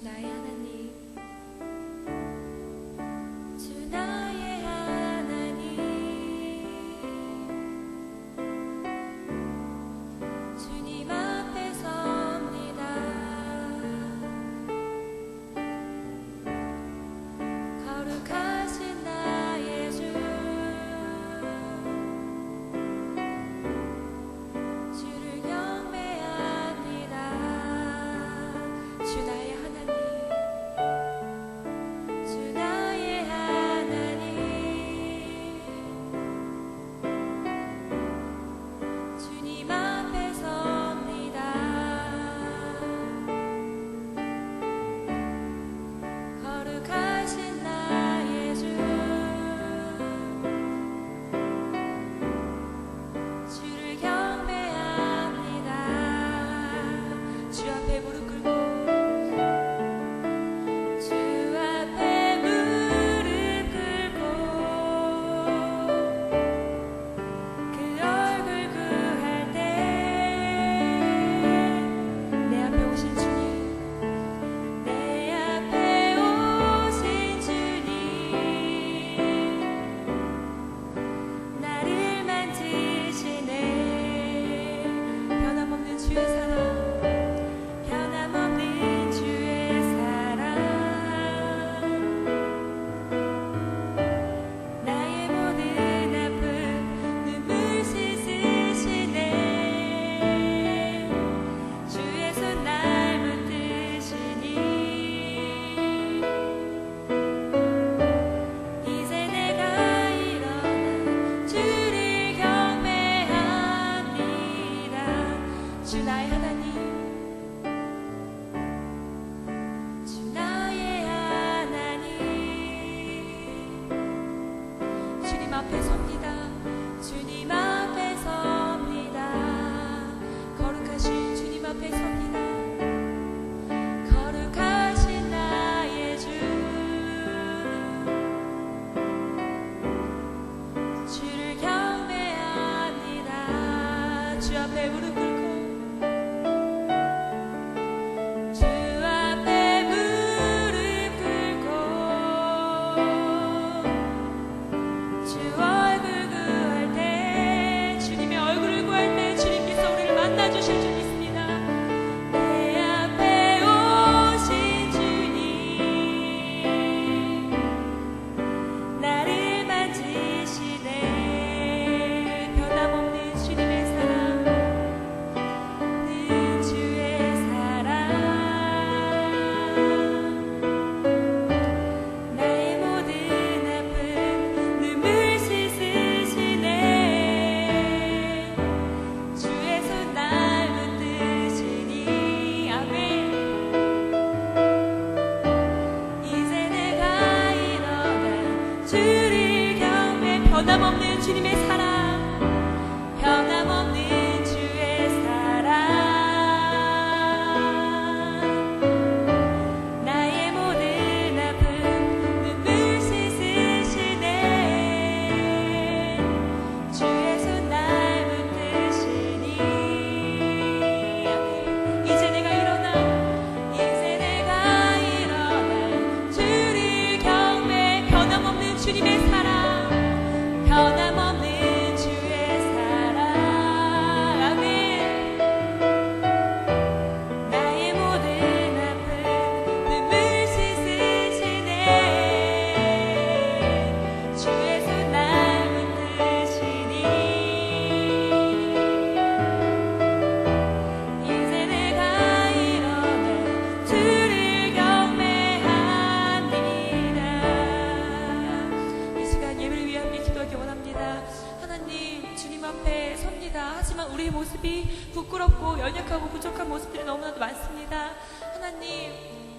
나의 하나님, 주 나의 하나님, 주님 앞에 섭니다. 거룩하신 나의 주, 주를 경배합니다. 주 나의 하나님, 주 나의 하나님, 주님 앞에 섭니다. 거룩하신 나의 주, 주를 경배합니다. 주 앞에 무릎 꿇고, 주 앞에 무릎 꿇고 그 얼굴 구할 때 내 앞에 오신 주님, 내 앞에 오신 주님, 나를 만지시네. 변함없는 주의 사랑, 변함없는 주의 사랑, 나의 모든 아픔 눈물 씻으시네. 주의 손 날 붙드시니 이제 내가 일어나 주를 경배합니다. 주 나의 하나님, 주 나의 하나님, 주님 앞에 섭니다. 주님 앞에 섭니다. 거룩하신 주님 앞에 섭니다. 거룩하신 나의 주, 주를 경배합니다. 주 앞에 무릎 꿇고, 주 앞에 무릎 꿇고 주 얼굴 구할 때, 주님의 얼굴을 구할 때 주님께서 우리를 만나주실 줄 믿습니다. 내 앞에 오신 주님, 나를 만지시네. 변함없는 주님의 사랑, 늘 주의 사랑, 나의 모든 아픔 눈물 씻으시네. 주의 손 날 붙드시니 아멘. 이제 내가 일어나 주를 경배. 변함없는 주님의 사랑, 변함없는 주의 사랑, 나의 모든 아픔 눈물 씻으시네. 주의 손 날 붙드시니 이제 내가 일어나, 이제 내가 일어나 주를 경배. 변함없는 주님의 사랑, 변함없는 주의 사랑, 아멘. 나의 모든 아픔 눈물 씻으시네. 주의 손 날 붙드시니 이제 내가 일어나 주를 경배합니다. 이 시간 예배를 위해 함께 기도하기 원합니다. 하나님, 주님 앞에 섭니다. 하지만 우리의 모습이 부끄럽고 연약하고 부족한 모습들이 너무나도 많습니다. 하나님,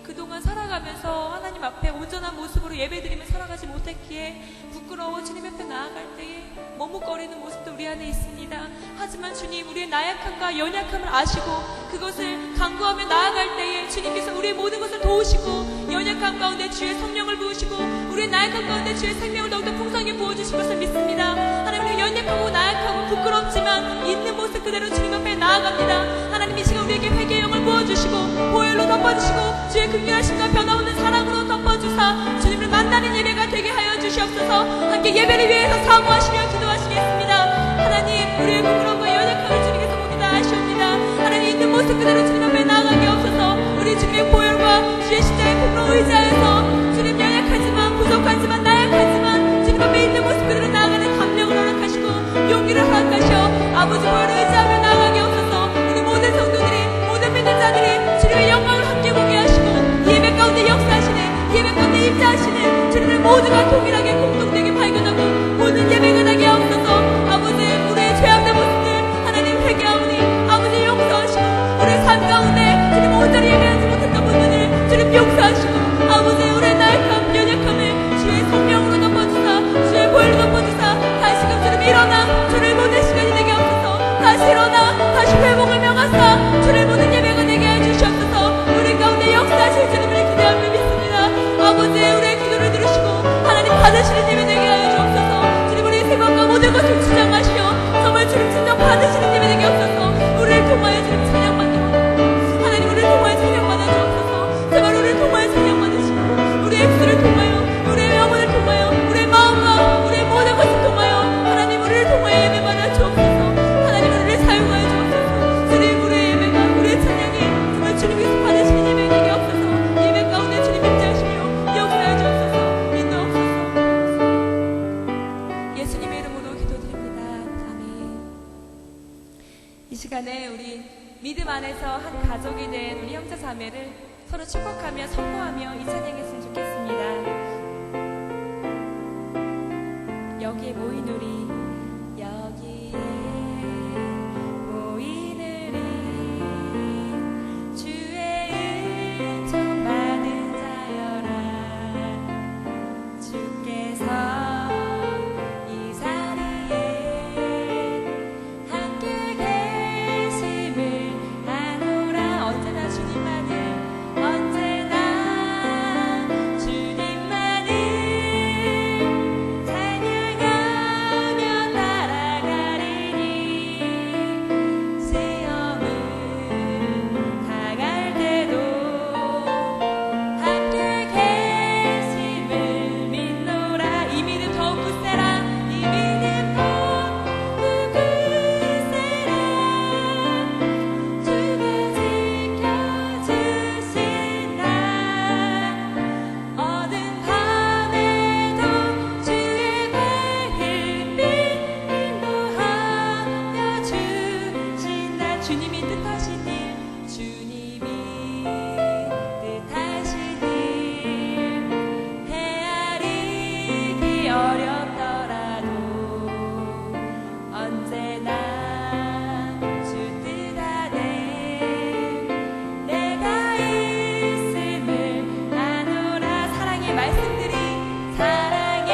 그동안 살아가면서 하나님 앞에 온전한 모습으로 예배드리며 살아가지 못했기에 부끄러워 주님 앞에 나아갈 때에 머뭇거리는 모습도 우리 안에 있습니다. 하지만 주님, 우리의 나약함과 연약함을 아시고 그것을 간구하며 나아갈 때에 주님께서 우리의 모든 것을 도우시고 연약함 가운데 주의 성령을 부으시고 우리의 나약함 가운데 주의 생명을 더욱더 풍성히 부어주실 것을 믿습니다. 하나님, 우리가 연약하고 나약하고 부끄럽지만 있는 모습 그대로 주님 앞에 나아갑니다. 하나님, 이 시간 우리에게 회개의 영을 부어주시고 보혈로 덮어주시고 주의 극렬하심과 변함없는 사랑으로 덮어주사 주님을 만나는 예배가 되게 하여 주시옵소서. 함께 예배를 위해서 사모하시며 기도하시겠습니다. 하나님, 우리의 부끄러움과 연약함을 주님께서 보기 다 아시옵니다. 하나님, 있는 모습 그대로 주님 앞에 나아가게 없어서 우리 주님의 보혈과 주의 십자가의 품으로 의지하여서 주님, 연약하지만 부족하지만 나약하지만 주님 앞에 있는 모습 그대로 나아가는 감력을 허락하시고 용기를 허락하시어 아버지 보혈을 의지하며 나아가게 없어서 우리 모든 성도들이, 모든 믿는 자들이 주님의 영광을 함께 보게 하시고 예배 가운데 역사하시는, 예배 가운데 입자하시는 주님을 모두가 동일하게 공동되게 발견하고 모든 예배가 나게 하옵소서. 아버지, 우리의 죄악된 모습들 하나님 회개하오니 아버지 용서하시고 우리의 삶 가운데 주님 온전히 예배하지 못했던 분들을 주님 용서하시고 아버지, 우리의 나약함, 연약함을 주의 성령으로 덮어주사 주의 보혈로 덮어주사 다시금 주님 일어나 주를 보는 시간이 되게 하옵소서. 다시 일어나 다시 회복을 명하사 주를 보는 예배가 되게 해주시옵소서. 우리 가운데 역사하실 주님을 기대하며 믿습니다. 아버지, 우리의 기도를 들으시고 하나님 받으시는 예배 되게 하여 주옵소서. 주님, 우리의 생각과 모든 것을 주장하시어 정말 주님 진정 받으시는 예배 되게 하옵소서. 우리를 통하여 주님 찬양받는 하나님, 우리를 통하여 찬양받아 주옵소서. 제발 우리를 통하여 찬양받으시고 우리의 입술을 통하여 우리의 영혼을 통하여 우리의 마음과 우리의 모든 것을 통하여 하나님, 우리를 통하여 예배받아 주옵소서. 하나님, 우리를 사용하여 주옵소서. 주님, 우리의 예배가, 우리의 찬양이 정말 주님께서 받으시는 예배 되게 하옵소서. 예배 가운데 주님 임재하시며 역사하여 주옵소서. 인도하옵소서. 예수님의 이름으로 기도드립니다. 아멘. 이 시간에 우리 믿음 안에서 한 가족이 된 우리 형제 자매를 서로 축복하며 선포하며 이 찬양했으면 좋겠습니다. 여기에 모인 우리, 여기에 모인 우리, 주의 은총 받은 자여라. 주께서 이 자리에 함께 계심을 아노라. 언제나 주님만을, 언제나 주님만을 찬양하며 따라가리니. 시험을 당할 때도 함께 계심을 믿노라. 이 믿음 더욱 굳세라. 이 믿음 더욱 굳세라. 주가 지켜주신다. 어두운 밤에도 주의 밝은 빛 인도하여 주신다. 주님이 뜻하신 일, 주님이 뜻하신 일 헤아리기 어렵더라도 언제나 주 뜻 안에 내가 있음을 아노라. 사랑의 말씀들이, 사랑의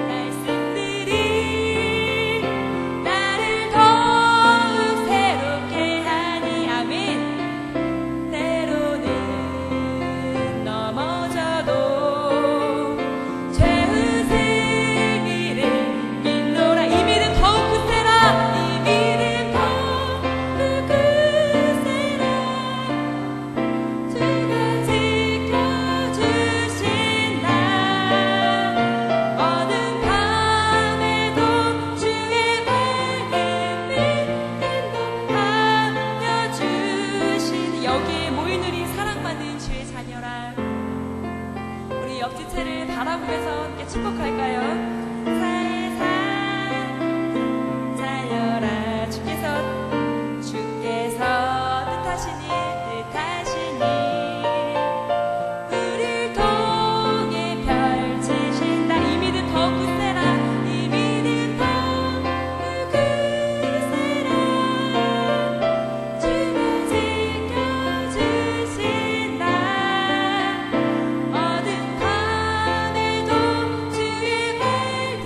말씀들이 나를 더욱 새롭게 하니. 아멘. 때로는 넘어져도 죄의 승리를 믿노라. 이 믿음 더욱 굳세라. 이 믿음 더욱 굳세라. 주가 지켜주신다. 어두운 밤에도 주의 밝은 빛 인도하여 주시니. 여기에 모인 우리 사랑받는 주의 자녀라. 우리 옆지체를 바라보면서 함께 축복할까요? 세상 자녀라. 주께서 뜻하시니 우리를 통해 펼치신다. 이 믿음 더욱 굳세라. 이 믿음 더욱 굳세라. 주가 지켜주신다. 어두운 밤에도 주의 밝은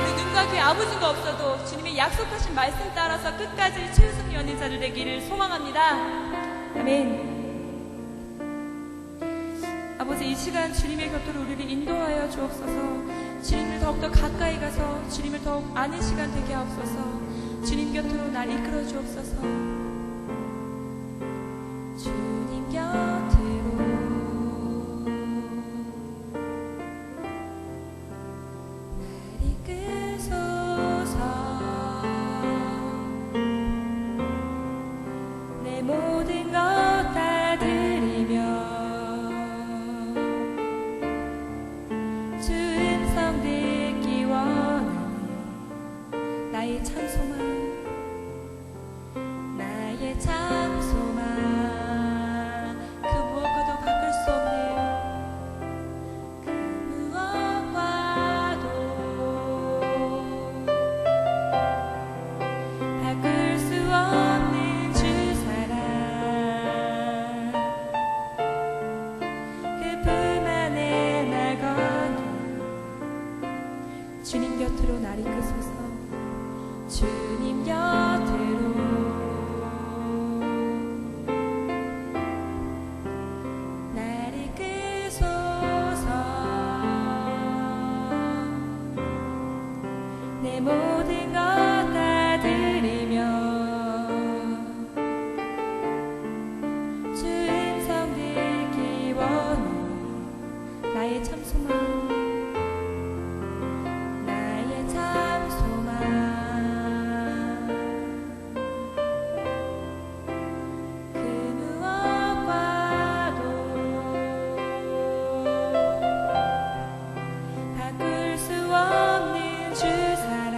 우리 눈과 귀에 아무 증거 없어도 주님의 약속하신 말씀 따라서 끝까지 최우승 연인자들 되기를 소망합니다. 아멘. 아버지, 이 시간 주님의 곁으로 우리를 인도하여 주옵소서. 주님을 더욱더 가까이 가서 주님을 더욱 아는 시간 되게 하옵소서. 주님 곁으로 날 이끌어 주옵소서. 주님 곁으로 날 이끄소서. 내 모든 것 다 드리며 주 음성 듣기 원하는 나의 참 소망, 나의 참 소망, 그 무엇과도 바꿀 수 없는, 그 무엇과도 바꿀 수 없는 주 사랑, 그 품 안에 날 거니 주님 곁으로 날 이끄소서. 주님 곁으로 날 이끄소서. 내 모든 것 다 드리며 주 음성 듣기 원하는 나의 참 소망, 나의 참 소망, 그 무엇과도 바꿀 수 없는 주 사랑,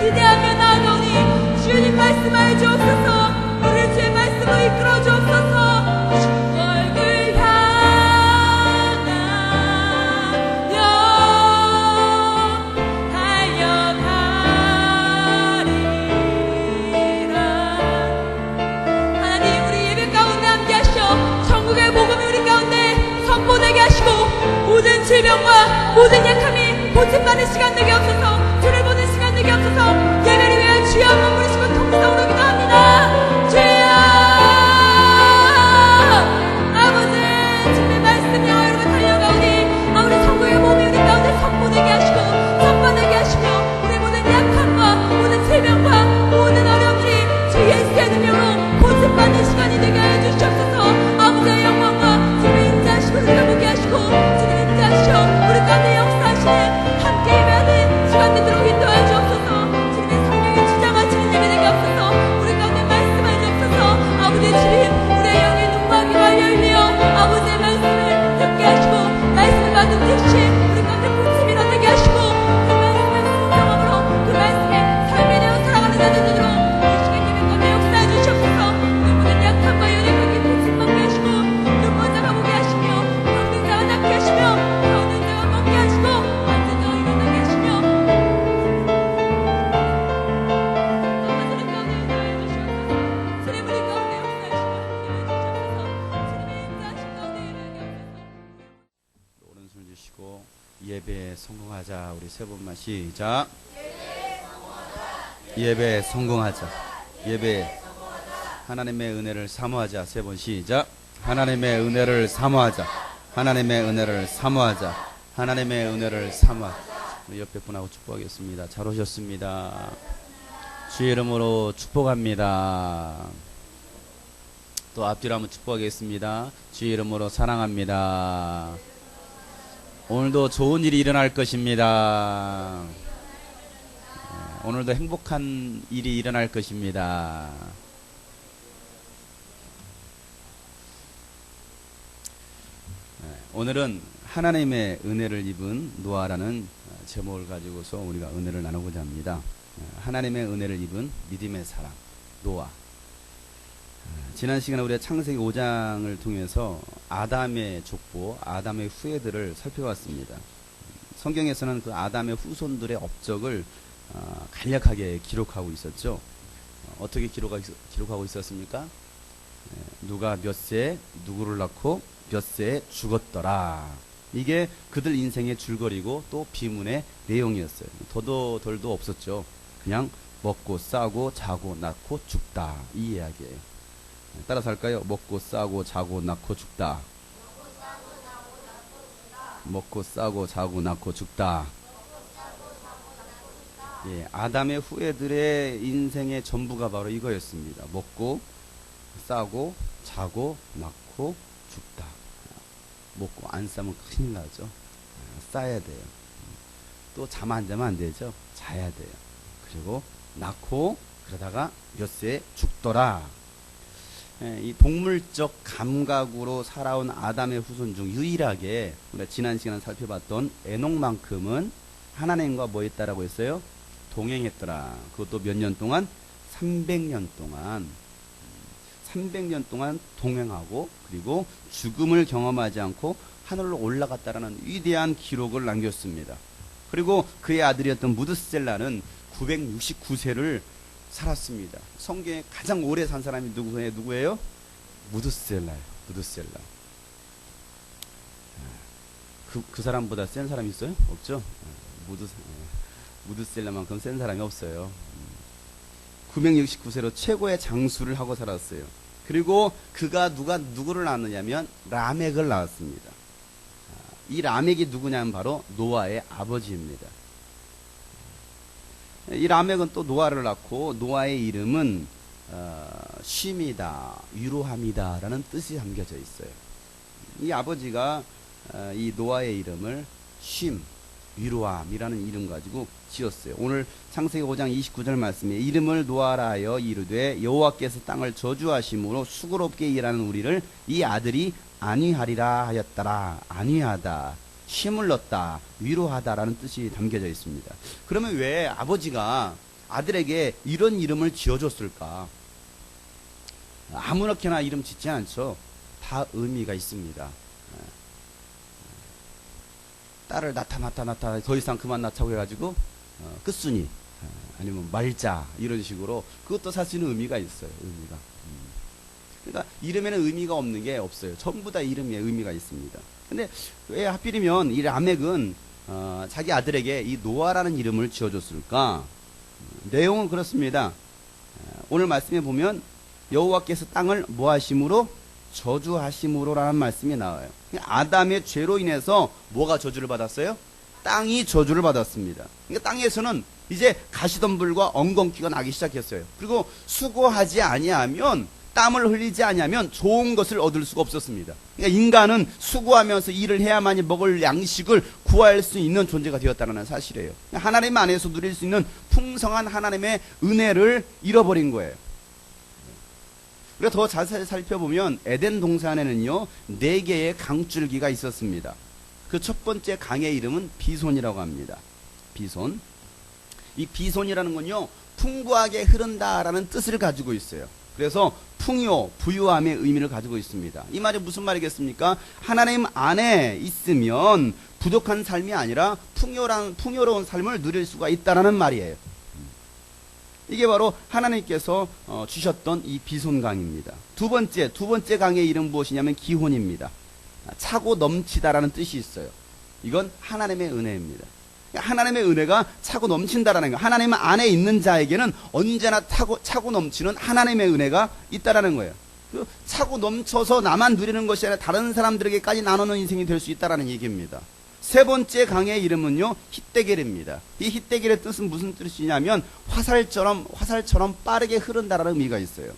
기대하며 나아가오니 주님 말씀하여 주옵소서. 우리를 주의 말씀으로 이끌어 주옵소서. 얼굴 향하여 달려가리라. 하나님, 우리 예배 가운데 함께 하시어 천국의 복음이 우리 가운데 선포되게 하시고 모든 질병과 모든 약함이 고침받는 시간 되게 없어서 주를 보는 시간 되게 없어서 예배를 위하여 주여 한번 부르시고 통성으로 기도합니다. 주여 아버지, 주님의 말씀이 하여로 달려가오니 우리 천국의 복음이 우리 가운데 선포되게 하시고 선포되게 하시며 우리 모든 약함과 모든 질병과 모든 어려움들이 주 예수의 능력으로 고침받는 시간이 되게 하여 주시옵소서. 아버지의 영광과 주님의 인자하시고 우리가 보게 하시고 주님의 인자하시오 우리 가운데 역사하시네 함께 예배하는 시간 되도록 인도하여 주옵소서. 주님의 성령이 주장하시는 예배 되게 없어서 우리 가운데 말씀하여 주옵소서. 아버지의 주님, 우리의 영의 눈과 귀가 열리어 아버지의 말씀을 듣게 하시고 말씀을 받은 즉시 우리 가운데 부침이 나되게 하시고 그 말씀을 순종함으로 그 말씀에 삶이 되어 살아가는 자들 되도록 이 시간 예배 가운데 역사해 주시옵소서. 우리 모든 약함과 연약하게 부침받게 하시고 눈먼 자가 보게 하시며 병든 자가 낫게 하시며 가운데 자가 먹게 하시고 앉은 자가 일어나게 하시며 아버지는 가운데 인도하여 주시옵소서. 주님 우리 가운데 역사하시고 함께 해주시옵소서. 주님의 인자하신 가운데 예배하게 하옵소서. 오른손 주시고 예배에 성공하자. 우리 세 번만 시작. 예배에 성공하자. 예배에 하나님의 은혜를 사모하자. 세 번 시작. 하나님의 은혜를 사모하자. 하나님의 은혜를 사모하자. 하나님의 은혜를 사모하자. 우리 옆에 분하고 축복하겠습니다. 잘 오셨습니다. 주의 이름으로 축복합니다. 또 앞뒤로 한번 축복하겠습니다. 주의 이름으로 사랑합니다. 오늘도 좋은 일이 일어날 것입니다. 오늘도 행복한 일이 일어날 것입니다. 오늘은 하나님의 은혜를 입은 노아라는 제목을 가지고서 우리가 은혜를 나누고자 합니다. 하나님의 은혜를 입은 믿음의 사람 노아. 지난 시간에 우리가 창세기 5장을 통해서 아담의 족보, 아담의 후예들을 살펴봤습니다. 성경에서는 그 아담의 후손들의 업적을 간략하게 기록하고 있었죠. 어떻게 기록하고 있었습니까? 누가 몇 세에 누구를 낳고 몇 세에 죽었더라. 이게 그들 인생의 줄거리고 또 비문의 내용이었어요. 더도 덜도 없었죠. 그냥 먹고 싸고 자고 낳고 죽다, 이 이야기예요. 따라서 할까요? 먹고 싸고 자고 낳고 죽다. 먹고 싸고 자고 낳고 죽다. 예, 아담의 후예들의 인생의 전부가 바로 이거였습니다. 먹고 싸고 자고 낳고 죽다. 먹고 안 싸면 큰일 나죠. 싸야 돼요. 또 잠 안 자면 안 되죠. 자야 돼요. 그리고 낳고 그러다가 몇 세에 죽더라. 이 동물적 감각으로 살아온 아담의 후손 중 유일하게 우리가 지난 시간에 살펴봤던 에녹만큼은 하나님과 뭐 했다라고 했어요? 동행했더라. 그것도 몇 년 동안? 300년 동안. 300년 동안 동행하고 그리고 죽음을 경험하지 않고 하늘로 올라갔다라는 위대한 기록을 남겼습니다. 그리고 그의 아들이었던 무드셀라는 969세를 살았습니다. 성경에 가장 오래 산 사람이 누구예요? 무드셀라예요. 무드셀라. 그 사람보다 센 사람이 있어요? 없죠? 무드셀라만큼 센 사람이 없어요. 969세로 최고의 장수를 하고 살았어요. 그리고 그가 누구를 낳았느냐면 라멕을 낳았습니다. 이 라멕이 누구냐면 바로 노아의 아버지입니다. 이 라멕은 또 노아를 낳고 노아의 이름은 쉼이다, 위로함이다 라는 뜻이 담겨져 있어요. 이 아버지가 이 노아의 이름을 쉼, 위로함이라는 이름 가지고 지었어요. 오늘 창세기 5장 29절 말씀에 이름을 노아라 하여 이르되 여호와께서 땅을 저주하심으로 수고롭게 일하는 우리를 이 아들이 안위하리라 하였더라. 안위하다, 쉼을 넣다, 위로하다라는 뜻이 담겨져 있습니다. 그러면 왜 아버지가 아들에게 이런 이름을 지어줬을까? 아무렇게나 이름 짓지 않죠. 다 의미가 있습니다. 딸을 낳다 더 이상 그만 낳자고 해가지고 끝순이 아니면 말자 이런 식으로 그것도 사실 의미가 있어요. 의미가. 그러니까 이름에는 의미가 없는 게 없어요. 전부 다 이름에 의미가 있습니다. 근데 왜 하필이면 이 라멕은 자기 아들에게 이 노아라는 이름을 지어줬을까? 내용은 그렇습니다. 오늘 말씀에 보면 여호와께서 땅을 뭐 하심으로? 저주하심으로라는 말씀이 나와요. 아담의 죄로 인해서 뭐가 저주를 받았어요? 땅이 저주를 받았습니다. 그러니까 땅에서는 이제 가시덤불과 엉겅퀴가 나기 시작했어요. 그리고 수고하지 아니하면, 땀을 흘리지 아니하면 좋은 것을 얻을 수가 없었습니다. 그러니까 인간은 수고하면서 일을 해야만이 먹을 양식을 구할 수 있는 존재가 되었다는 사실이에요. 하나님 안에서 누릴 수 있는 풍성한 하나님의 은혜를 잃어버린 거예요. 우리가 더 자세히 살펴보면 에덴 동산에는요 4개의 강줄기가 있었습니다. 그 첫 번째 강의 이름은 비손이라고 합니다. 비손. 이 비손이라는 건요 풍부하게 흐른다라는 뜻을 가지고 있어요. 그래서 풍요, 부유함의 의미를 가지고 있습니다. 이 말이 무슨 말이겠습니까? 하나님 안에 있으면 부족한 삶이 아니라 풍요로운 삶을 누릴 수가 있다라는 말이에요. 이게 바로 하나님께서 주셨던 이 비손강입니다. 두 번째 강의 이름 무엇이냐면 기혼입니다. 차고 넘치다라는 뜻이 있어요. 이건 하나님의 은혜입니다. 하나님의 은혜가 차고 넘친다라는 거. 하나님 안에 있는 자에게는 언제나 차고 넘치는 하나님의 은혜가 있다라는 거예요. 그 차고 넘쳐서 나만 누리는 것이 아니라 다른 사람들에게까지 나누는 인생이 될 수 있다라는 얘기입니다. 세 번째 강의 이름은요 히데겔입니다. 이 히데겔의 뜻은 무슨 뜻이냐면 화살처럼 빠르게 흐른다라는 의미가 있어요.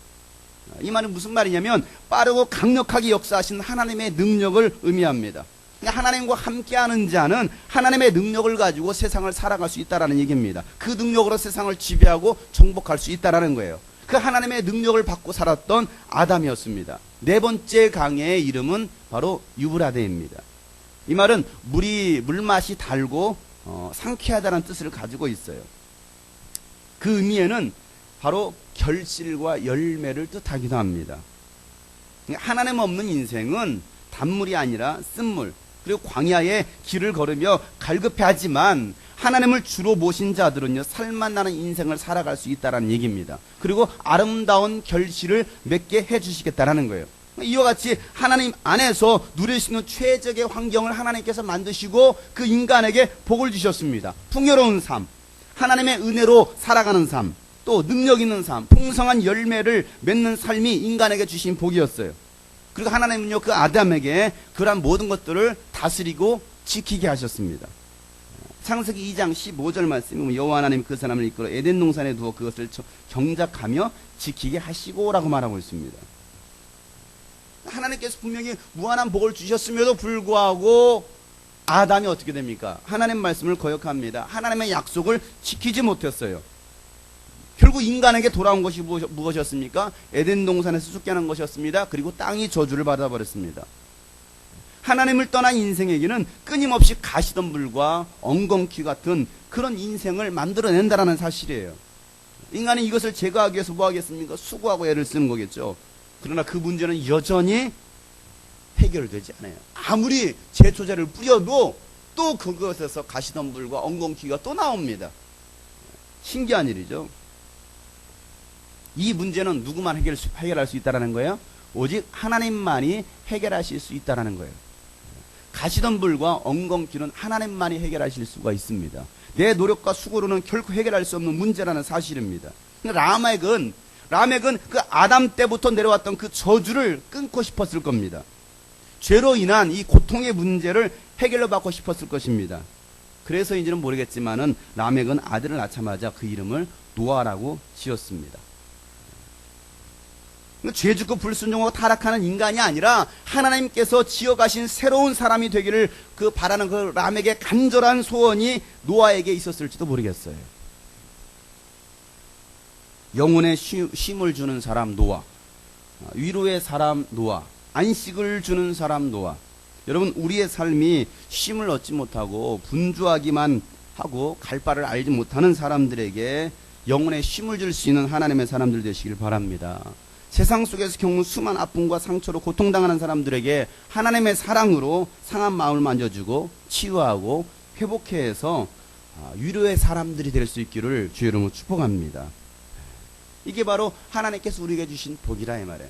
이 말은 무슨 말이냐면 빠르고 강력하게 역사하신 하나님의 능력을 의미합니다. 하나님과 함께하는 자는 하나님의 능력을 가지고 세상을 살아갈 수 있다라는 얘기입니다. 그 능력으로 세상을 지배하고 정복할 수 있다라는 거예요. 그 하나님의 능력을 받고 살았던 아담이었습니다. 네 번째 강의 이름은 바로 유브라데입니다. 이 말은 물맛이 달고 상쾌하다는 뜻을 가지고 있어요. 그 의미에는 바로 결실과 열매를 뜻하기도 합니다. 하나님 없는 인생은 단물이 아니라 쓴물, 그리고 광야에 길을 걸으며 갈급해하지만 하나님을 주로 모신 자들은요 살맛 나는 인생을 살아갈 수 있다는 얘기입니다. 그리고 아름다운 결실을 맺게 해주시겠다라는 거예요. 이와 같이 하나님 안에서 누릴 수 있는 최적의 환경을 하나님께서 만드시고 그 인간에게 복을 주셨습니다. 풍요로운 삶, 하나님의 은혜로 살아가는 삶, 또 능력 있는 삶, 풍성한 열매를 맺는 삶이 인간에게 주신 복이었어요. 그리고 하나님은요 그 아담에게 그러한 모든 것들을 다스리고 지키게 하셨습니다. 창세기 2장 15절 말씀이 여호와 하나님 그 사람을 이끌어 에덴 동산에 두어 그것을 경작하며 지키게 하시고라고 말하고 있습니다. 하나님께서 분명히 무한한 복을 주셨음에도 불구하고 아담이 어떻게 됩니까? 하나님 말씀을 거역합니다. 하나님의 약속을 지키지 못했어요. 결국 인간에게 돌아온 것이 무엇이었습니까? 에덴 동산에서 쫓겨난 것이었습니다. 그리고 땅이 저주를 받아버렸습니다. 하나님을 떠난 인생에게는 끊임없이 가시덤불과 엉겅퀴 같은 그런 인생을 만들어낸다는 사실이에요. 인간이 이것을 제거하기 위해서 뭐 하겠습니까? 수고하고 애를 쓰는 거겠죠. 그러나 그 문제는 여전히 해결되지 않아요. 아무리 제초제를 뿌려도 또 그것에서 가시덤불과 엉겅퀴가 또 나옵니다. 신기한 일이죠. 이 문제는 누구만 해결할 수 있다는 거예요? 오직 하나님만이 해결하실 수 있다는 거예요. 가시덤불과 엉겅퀴는 하나님만이 해결하실 수가 있습니다. 내 노력과 수고로는 결코 해결할 수 없는 문제라는 사실입니다. 라멕은 그 아담 때부터 내려왔던 그 저주를 끊고 싶었을 겁니다. 죄로 인한 이 고통의 문제를 해결로 받고 싶었을 것입니다. 그래서인지는 모르겠지만은 라멕은 아들을 낳자마자 그 이름을 노아라고 지었습니다. 죄 짓고 불순종하고 타락하는 인간이 아니라 하나님께서 지어가신 새로운 사람이 되기를 바라는 그 라멕의 간절한 소원이 노아에게 있었을지도 모르겠어요. 영혼의 쉼을 주는 사람 노아, 위로의 사람 노아, 안식을 주는 사람 노아. 여러분, 우리의 삶이 쉼을 얻지 못하고 분주하기만 하고 갈 바를 알지 못하는 사람들에게 영혼에 쉼을 줄 수 있는 하나님의 사람들 되시길 바랍니다. 세상 속에서 겪는 수많은 아픔과 상처로 고통당하는 사람들에게 하나님의 사랑으로 상한 마음을 만져주고 치유하고 회복해 해서 위로의 사람들이 될 수 있기를 주의 이름으로 축복합니다. 이게 바로 하나님께서 우리에게 주신 복이라 이 말이에요.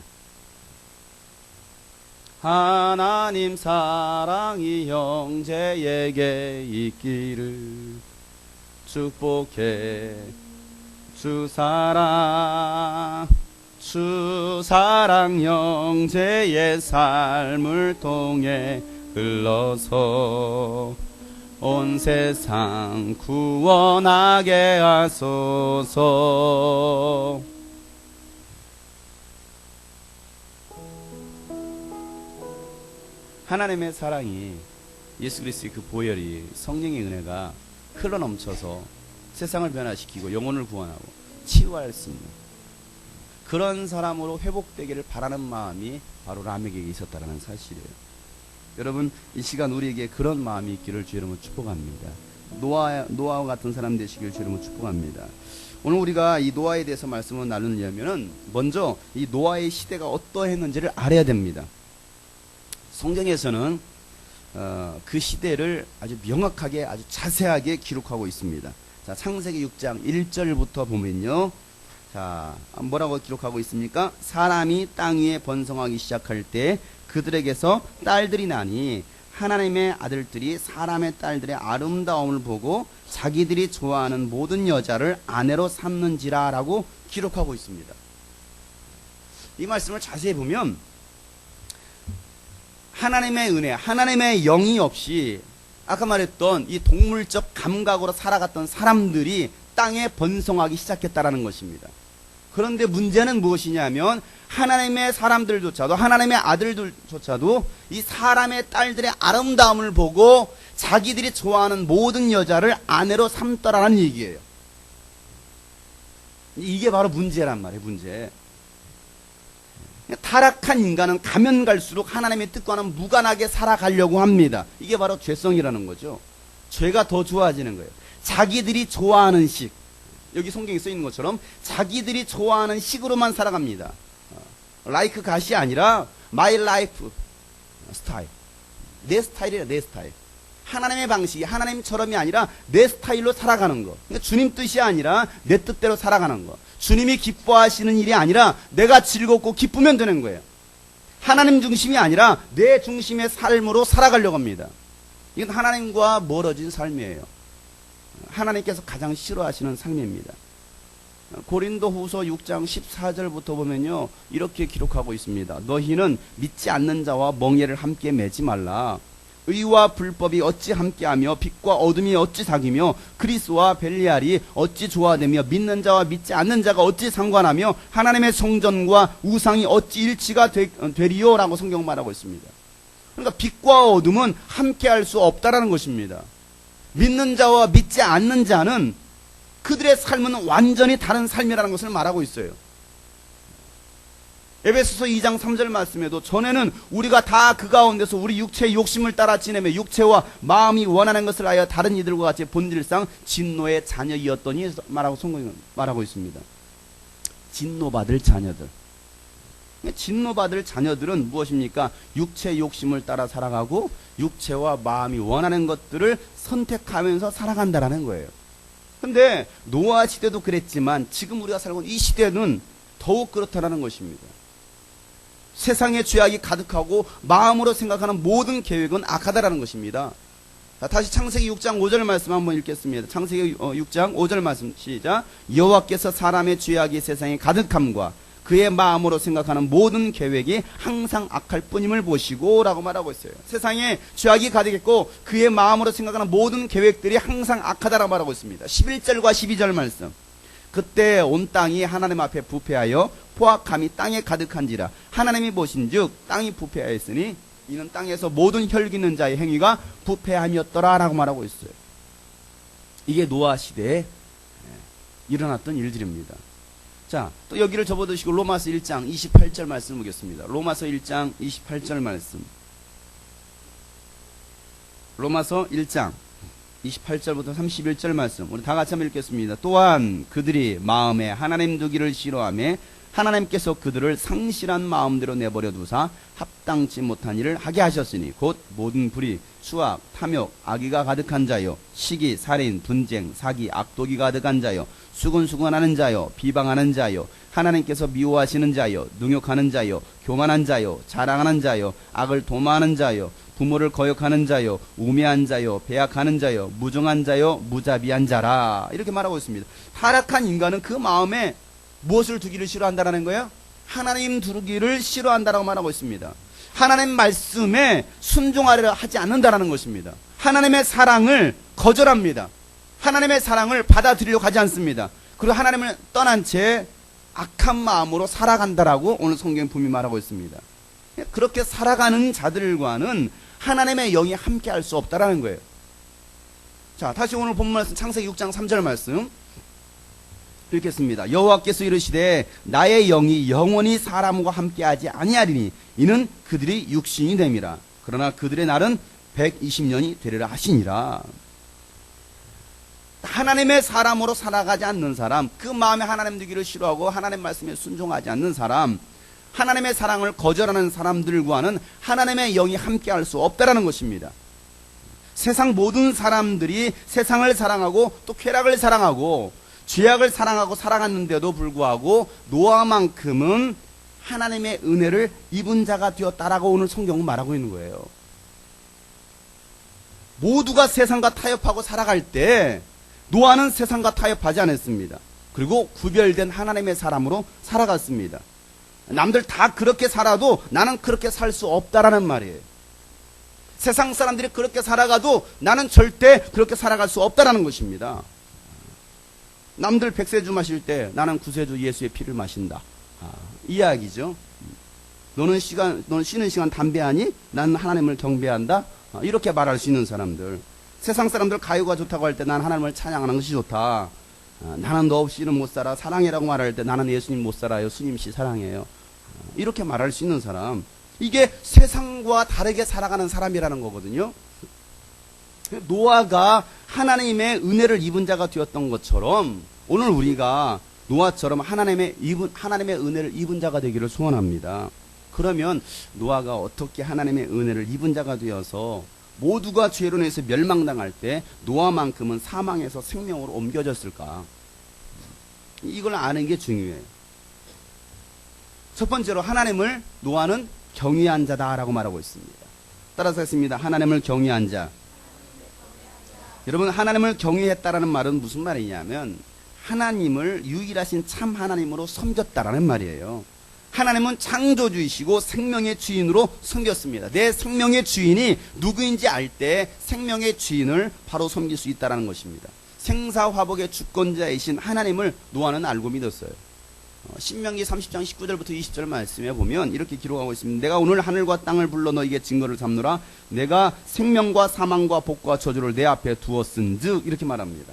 하나님 사랑이 형제에게 있기를 축복해. 주 사랑 형제의 삶을 통해 흘러서 온 세상 구원하게 하소서. 하나님의 사랑이, 예수 그리스도의 그 보혈이, 성령의 은혜가 흘러넘쳐서 세상을 변화시키고 영혼을 구원하고 치유할 수 있는 그런 사람으로 회복되기를 바라는 마음이 바로 라멕에게 있었다는 사실이에요. 여러분, 이 시간 우리에게 그런 마음이 있기를 주의 이름으로 축복합니다. 노아와 같은 사람 되시기를 주의 이름으로 축복합니다. 오늘 우리가 이 노아에 대해서 말씀을 나누려면은 먼저 이 노아의 시대가 어떠했는지를 알아야 됩니다. 성경에서는 그 시대를 아주 명확하게, 아주 자세하게 기록하고 있습니다. 자, 창세기 6장 1절부터 보면요. 자, 뭐라고 기록하고 있습니까? 사람이 땅 위에 번성하기 시작할 때 그들에게서 딸들이 나니 하나님의 아들들이 사람의 딸들의 아름다움을 보고 자기들이 좋아하는 모든 여자를 아내로 삼는지라 라고 기록하고 있습니다. 이 말씀을 자세히 보면 하나님의 은혜, 하나님의 영이 없이 아까 말했던 이 동물적 감각으로 살아갔던 사람들이 땅에 번성하기 시작했다라는 것입니다. 그런데 문제는 무엇이냐면 하나님의 사람들조차도, 하나님의 아들들조차도 이 사람의 딸들의 아름다움을 보고 자기들이 좋아하는 모든 여자를 아내로 삼더라는 얘기예요. 이게 바로 문제란 말이에요, 문제. 타락한 인간은 가면 갈수록 하나님의 뜻과는 무관하게 살아가려고 합니다. 이게 바로 죄성이라는 거죠. 죄가 더 좋아지는 거예요. 자기들이 좋아하는 식, 여기 성경에 써 있는 것처럼 자기들이 좋아하는 식으로만 살아갑니다. 라이크 갓이 아니라 마이 라이프 스타일. 내 스타일이라, 내 스타일. 하나님의 방식이 하나님처럼이 아니라 내 스타일로 살아가는 거. 그러니까 주님 뜻이 아니라 내 뜻대로 살아가는 거. 주님이 기뻐하시는 일이 아니라 내가 즐겁고 기쁘면 되는 거예요. 하나님 중심이 아니라 내 중심의 삶으로 살아가려고 합니다. 이건 하나님과 멀어진 삶이에요. 하나님께서 가장 싫어하시는 삶입니다. 고린도 후서 6장 14절부터 보면요, 이렇게 기록하고 있습니다. 너희는 믿지 않는 자와 멍에를 함께 매지 말라. 의와 불법이 어찌 함께하며 빛과 어둠이 어찌 사귀며 그리스와 벨리알이 어찌 조화되며 믿는 자와 믿지 않는 자가 어찌 상관하며 하나님의 성전과 우상이 어찌 일치가 되리요라고 성경 말하고 있습니다. 그러니까 빛과 어둠은 함께할 수 없다라는 것입니다. 믿는 자와 믿지 않는 자는 그들의 삶은 완전히 다른 삶이라는 것을 말하고 있어요. 에베소서 2장 3절 말씀에도 전에는 우리가 다 그 가운데서 우리 육체의 욕심을 따라 지내며 육체와 마음이 원하는 것을 하여 다른 이들과 같이 본질상 진노의 자녀이었더니 말하고 성경은 말하고 있습니다. 진노받을 자녀들. 진노받을 자녀들은 무엇입니까? 육체의 욕심을 따라 살아가고 육체와 마음이 원하는 것들을 선택하면서 살아간다라는 거예요. 근데 노아 시대도 그랬지만 지금 우리가 살고 있는 이 시대는 더욱 그렇다라는 것입니다. 세상의 죄악이 가득하고 마음으로 생각하는 모든 계획은 악하다라는 것입니다. 자, 다시 창세기 6장 5절 말씀 한번 읽겠습니다. 창세기 6장 5절 말씀 시작. 여호와께서 사람의 죄악이 세상에 가득함과 그의 마음으로 생각하는 모든 계획이 항상 악할 뿐임을 보시고 라고 말하고 있어요. 세상에 죄악이 가득했고 그의 마음으로 생각하는 모든 계획들이 항상 악하다라고 말하고 있습니다. 11절과 12절 말씀. 그때 온 땅이 하나님 앞에 부패하여 포악함이 땅에 가득한지라 하나님이 보신즉 땅이 부패하였으니 이는 땅에서 모든 혈기는 자의 행위가 부패함이었더라 라고 말하고 있어요. 이게 노아 시대에 일어났던 일들입니다. 자, 또 여기를 접어드시고 로마서 1장 28절 말씀을 보겠습니다. 로마서 1장 28절 말씀. 로마서 1장 28절부터 31절 말씀 우리 다 같이 한번 읽겠습니다. 또한 그들이 마음에 하나님 두기를 싫어하며 하나님께서 그들을 상실한 마음대로 내버려 두사 합당치 못한 일을 하게 하셨으니 곧 모든 불의, 수악, 탐욕, 악의가 가득한 자요, 시기, 살인, 분쟁, 사기, 악독이 가득한 자요, 수근수근하는 자요, 비방하는 자요, 하나님께서 미워하시는 자요, 능욕하는 자요, 교만한 자요, 자랑하는 자요, 악을 도모하는 자요, 부모를 거역하는 자요, 우매한 자요, 배약하는 자요, 무정한 자요, 무자비한 자라. 이렇게 말하고 있습니다. 타락한 인간은 그 마음에 무엇을 두기를 싫어한다라는 거예요? 하나님 두기를 싫어한다라고 말하고 있습니다. 하나님 말씀에 순종하려 하지 않는다라는 것입니다. 하나님의 사랑을 거절합니다. 하나님의 사랑을 받아들이려고 하지 않습니다. 그리고 하나님을 떠난 채 악한 마음으로 살아간다라고 오늘 성경에 분명히 말하고 있습니다. 그렇게 살아가는 자들과는 하나님의 영이 함께 할 수 없다라는 거예요. 자, 다시 오늘 본문 말씀 창세기 6장 3절 말씀 읽겠습니다. 여호와께서 이르시되 나의 영이 영원히 사람과 함께하지 아니하리니 이는 그들이 육신이 됨이라. 그러나 그들의 날은 120년이 되리라 하시니라. 하나님의 사람으로 살아가지 않는 사람, 그 마음에 하나님 되기를 싫어하고 하나님 말씀에 순종하지 않는 사람, 하나님의 사랑을 거절하는 사람들과는 하나님의 영이 함께할 수 없다라는 것입니다. 세상 모든 사람들이 세상을 사랑하고 또 쾌락을 사랑하고 죄악을 사랑하고 살아갔는데도 불구하고 노아만큼은 하나님의 은혜를 입은 자가 되었다라고 오늘 성경은 말하고 있는 거예요. 모두가 세상과 타협하고 살아갈 때 노아는 세상과 타협하지 않았습니다. 그리고 구별된 하나님의 사람으로 살아갔습니다. 남들 다 그렇게 살아도 나는 그렇게 살 수 없다라는 말이에요. 세상 사람들이 그렇게 살아가도 나는 절대 그렇게 살아갈 수 없다라는 것입니다. 남들 백세주 마실 때 나는 구세주 예수의 피를 마신다. 이 이야기죠. 너는 쉬는 시간 담배하니? 나는 하나님을 경배한다. 이렇게 말할 수 있는 사람들. 세상 사람들 가요가 좋다고 할 때 나는 하나님을 찬양하는 것이 좋다. 나는 너 없이는 못 살아. 사랑해라고 말할 때 나는 예수님 못 살아요. 수님씨 사랑해요. 이렇게 말할 수 있는 사람. 이게 세상과 다르게 살아가는 사람이라는 거거든요. 노아가 하나님의 은혜를 입은 자가 되었던 것처럼 오늘 우리가 노아처럼 하나님의 은혜를 입은 자가 되기를 소원합니다. 그러면 노아가 어떻게 하나님의 은혜를 입은 자가 되어서 모두가 죄로 인해서 멸망당할 때 노아만큼은 사망에서 생명으로 옮겨졌을까? 이걸 아는 게 중요해요. 첫 번째로 하나님을 노아는 경외한 자다라고 말하고 있습니다. 따라서 했습니다. 하나님을 경외한 자. 여러분, 하나님을 경외했다라는 말은 무슨 말이냐면 하나님을 유일하신 참 하나님으로 섬겼다라는 말이에요. 하나님은 창조주이시고 생명의 주인으로 섬겼습니다. 내 생명의 주인이 누구인지 알 때 생명의 주인을 바로 섬길 수 있다는 것입니다. 생사화복의 주권자이신 하나님을 노아는 알고 믿었어요. 신명기 30장 19절부터 20절 말씀에 보면 이렇게 기록하고 있습니다. 내가 오늘 하늘과 땅을 불러 너에게 증거를 삼노라. 내가 생명과 사망과 복과 저주를 내 앞에 두었은즉 이렇게 말합니다.